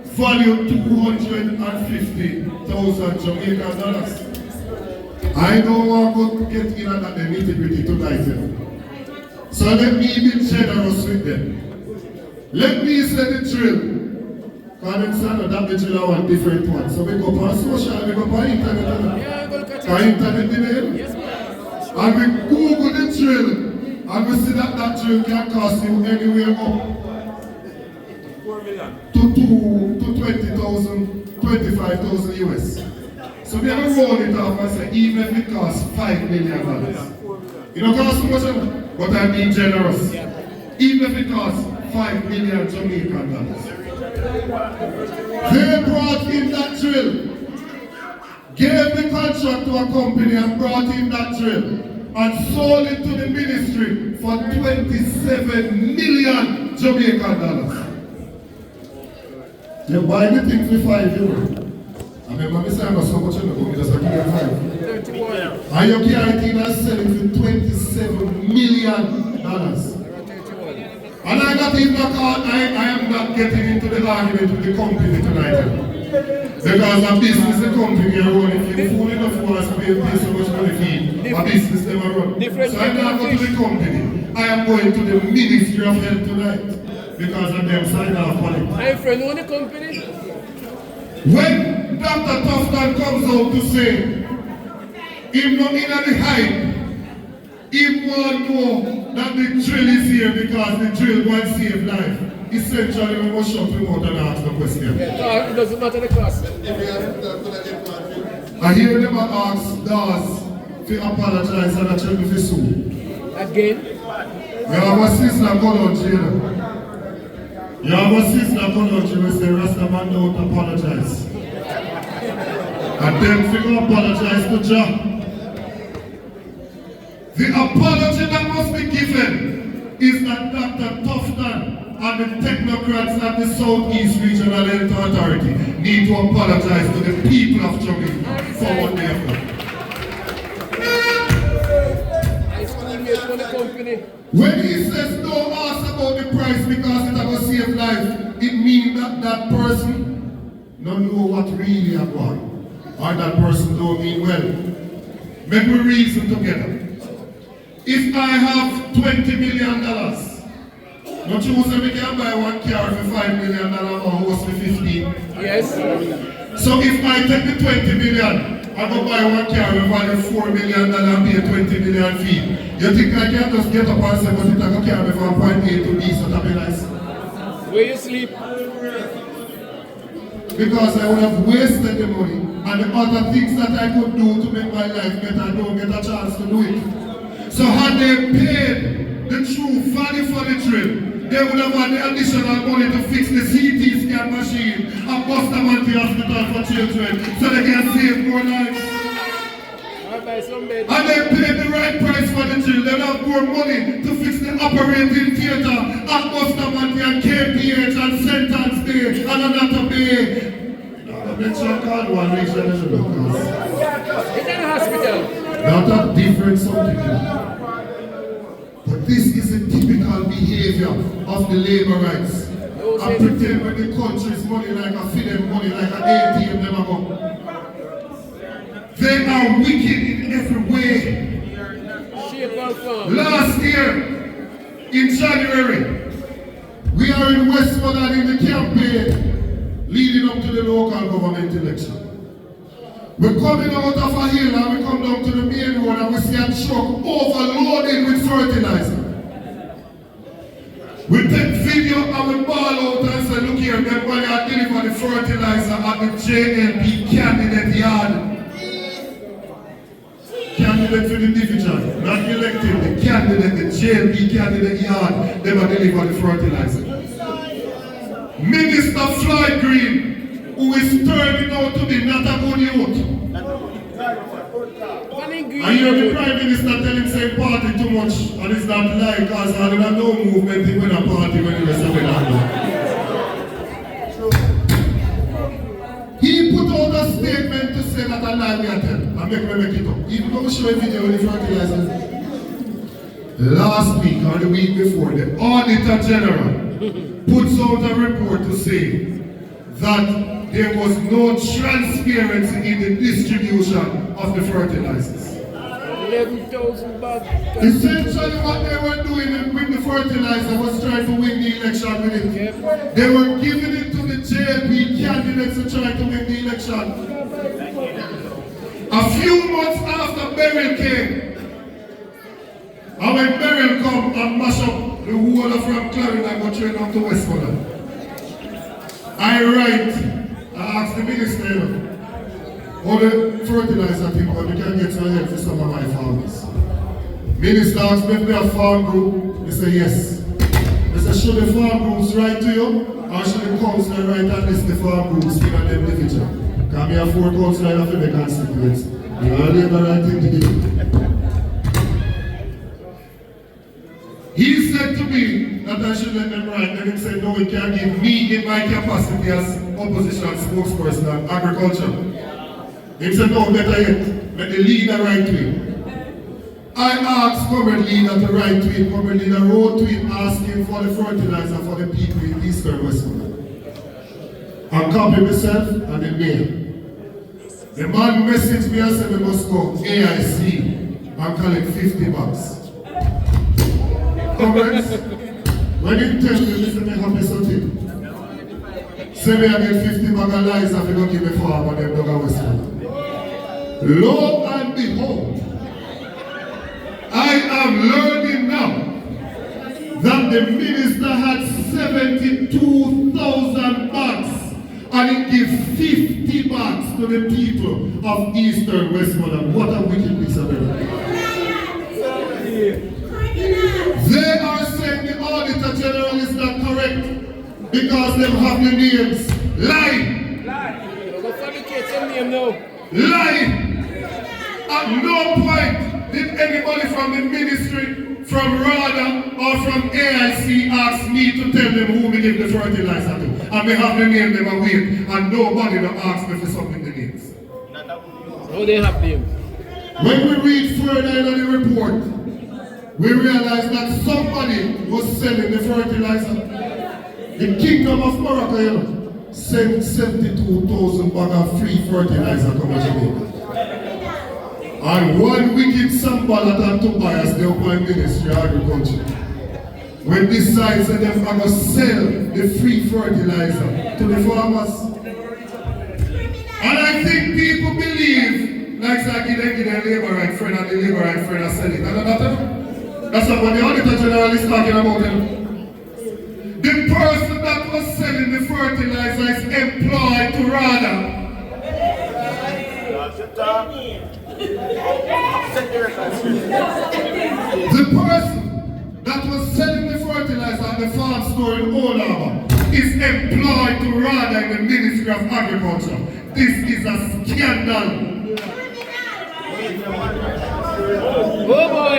valued $250,000 Jamaican dollars. I don't want to get in on that nitty-gritty tonight. So let me be generous with them. Let me say the drill. Because that the drill are one different one. So we go on social, we go on internet. On internet Yes, and we Google the drill and we see that that drill can cost you anywhere up to 20,000, 25,000 US. So we have to roll it off and say, even if it costs $5 million. You know, cost so much, but I'm being generous. Even if it costs $5 million Jamaican dollars. They brought in that drill, gave the contract to a company and brought in that drill and sold it to the ministry for 27 million Jamaican dollars. You buy the thing for €5. I remember me saying so much in the book, just a give you 31. And you can't even sell it for $27 million. And I am not getting into the argument with the company tonight. Because a business, the company are running. If you fool enough for us to pay so much money for a business never run. So I'm not going to the company. I am going to the Ministry of Health tonight. Because of them signing off on it. I'm friend of the company. When Dr. Tufton comes out to say, him not in the hype, he won't know that the drill is here because the drill won't save life. Essentially, we must shut him out and ask the question. Yeah, it doesn't matter the cost. I hear them ask Dawes to apologize and I tell you to sue. Again? You have a sister country, you know. You have a sister country who say Rastaman don't apologize. And then figure apologize to Jah. The apology that must be given is that Dr. Tufton and the technocrats at the Southeast Regional Health Authority need to apologize to the people of Jamaica for what they have done. When he says don't ask about the price because it's going to save life, it means that that person don't know what really happened. Or that person don't mean well. Make we reason together. If I have $20 million, don't you say we can buy one car for $5 million or horse for 15? Yes. So if I take the 20 million, I go buy one car with value $4 million and pay 20 million fee. You think I can just get up and say, but it's a car from point A to B, so that be nice? Where you sleep? Because I would have wasted the money and the other things that I could do to make my life better, I don't get a chance to do it. So had they paid the true value for the trip, they would have had the additional money to fix the CT scan machine and bust them at the hospital for children so they can save more lives. And they paid the right price for the children. They have more money to fix the operating theater at Bustamante and KPH and Sentence Day and another day. It's a hospital. Not a different something. But this is a typical behavior of the labor rights. I pretend when the country's money like a feed money like an ATM never go. They are wicked in every way. Last year, in January, we are in Westmoreland in the campaign leading up to the local government election. We're coming out of a hill and we come down to the main road and we see a truck overloaded with fertilizer. We take video and we ball out and say, look here, them when I deliver the fertilizer at the JLP candidate yard. Candidate for the division, not elected, the candidate, the JLP candidate yard, they will deliver the fertilizer. Minister Floyd Green, who is turning out to be not a good youth. I hear the Prime Minister tell him say party too much and it's not like because I don't know movement he win a party when he was a winner. He put out a statement to say that I lie we are telling and make it up. Even though we show a video with the fertilizer. Last week or the week before, the Auditor General puts out a report to say that there was no transparency in the distribution of the fertilizers. 11,000 bags. Essentially what they were doing with the fertilizer was trying to win the election with it. Yep. They were giving it to the JLP candidates to try to win the election. A few months after Beryl came, and when Beryl come and mash up the whole of from Clarendon and go train up to Westmoreland, I asked the minister, all the fertilizer thing, but we can get some help for some of my farmers. Minister asked me if we have farm group. He said yes. He said, should the farm groups write to you, or should the council write and list the farm groups in them division? Because we have 4 councillors in the constituency. You are the right thing to do. He said to me that I should let them write, and he said, no, it can't give me in my capacity as opposition spokesperson on agriculture. He said, no, better yet, let the leader write to him. I asked current leader to write to him, current leader wrote to him asking for the fertilizer for the people in Eastern Westmoreland. I copied myself and the mail. The man messaged me and said we must go AIC and collect 50 bucks. Comrades, when you tell me this is me happy something, say me I get 50 bag of lies if you don't give me farm and them dog a Westmoreland. Lo and behold, I am learning now that the minister had 72,000 bags and it gives 50 bags to the people of Eastern Westmoreland. What a wicked piece of evidence. They are saying the Auditor General is not correct because they have the names. Lie! Go fabricate some name now. Lie! At no point did anybody from the ministry, from RADA, or from AIC ask me to tell them who we give the fertilizer to. And we have the name them and wait, and nobody will ask me for something the names. How they have them? When we read further in the report, we realize that somebody was selling the fertilizer. The Kingdom of Morocco, you know, sent 72,000 bags of free fertilizer to Jamaica. And one wicked Sambalat and Tobias, the Prime Ministry of Agriculture, when decides that they're going to sell the free fertilizer to the farmers. And I think people believe, like I give them labor right friend and the labor right friend are selling. That's not what the Auditor General is talking about. The person that was selling the fertilizer is employed to RADA. The person that was selling the fertilizer at the farm store in Old Harbor is employed to RADA in the Ministry of Agriculture. This is a scandal. Oh boy!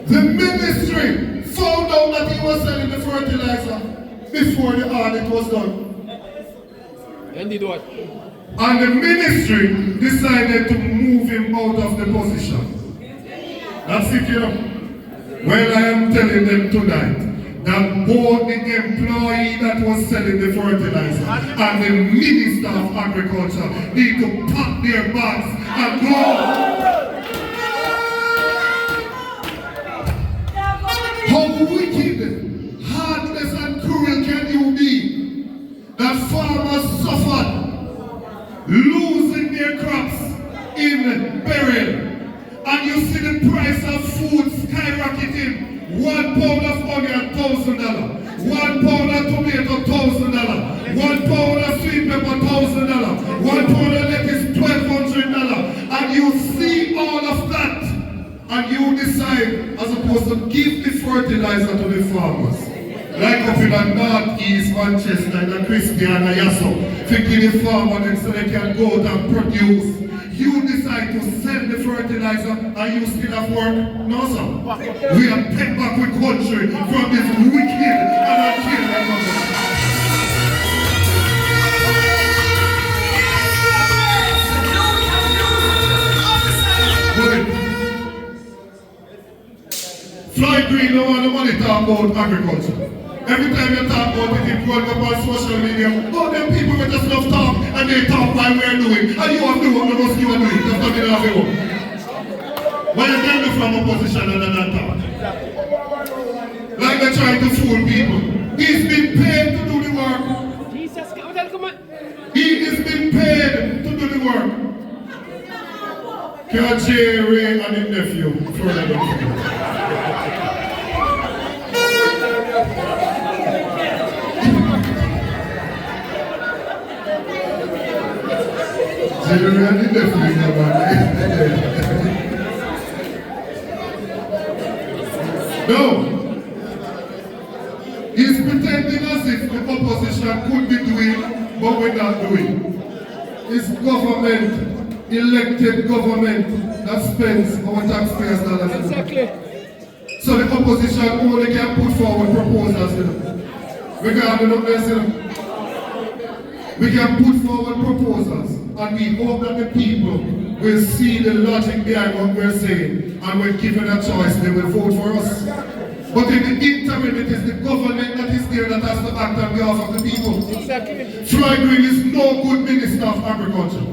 The ministry found out that he was selling the fertilizer before the audit was done. And did what? And the ministry decided to move him out of the position. That's it, you know. Well, I am telling them tonight that both the employee that was selling the fertilizer and the Minister of Agriculture need to pack their bags and go. How wicked, heartless and cruel can you be that farmers suffered losing their crops in peril, and you see the price of food skyrocketing. 1 pound of onion, $1,000. 1 pound of tomato, $1,000. 1 pound of sweet pepper, $1,000. 1 pound of lettuce, $1,200. And you see all of that, and you decide, as opposed to give the fertilizer to the farmers, like up in the northeast Manchester, in the Christiana Yasso, thinking the farmers so they can go out and produce. You decide to sell the fertilizer and you still have work? No, sir. We are take back the country from this wicked and unkilled government. Floyd Green don't want nobody talk about agriculture. Every time you talk about it, you run up on social media. Oh, them people with just enough talk and they talk while we're doing. And you have to do what the rest you are doing. That's not enough of you. Why you can do from opposition and not talk? Like they're trying to fool people. He's been paid to do the work. Jesus, come on. He is being paid to do the work. Can J. Ray and his nephew further down? Generally, definitely no. He's pretending as if the opposition could be doing, but we're not doing. It's government, elected government, that spends our taxpayers' dollars. Exactly. So the opposition only can put forward proposals, you know. Regarding of this, you know. We can put forward proposals, and we hope that the people will see the logic behind what we're saying, and when given a choice, they will vote for us. But in the interim, it is the government that is there that has to act on behalf of the people. Exactly. Floyd Green is no good Minister of Agriculture.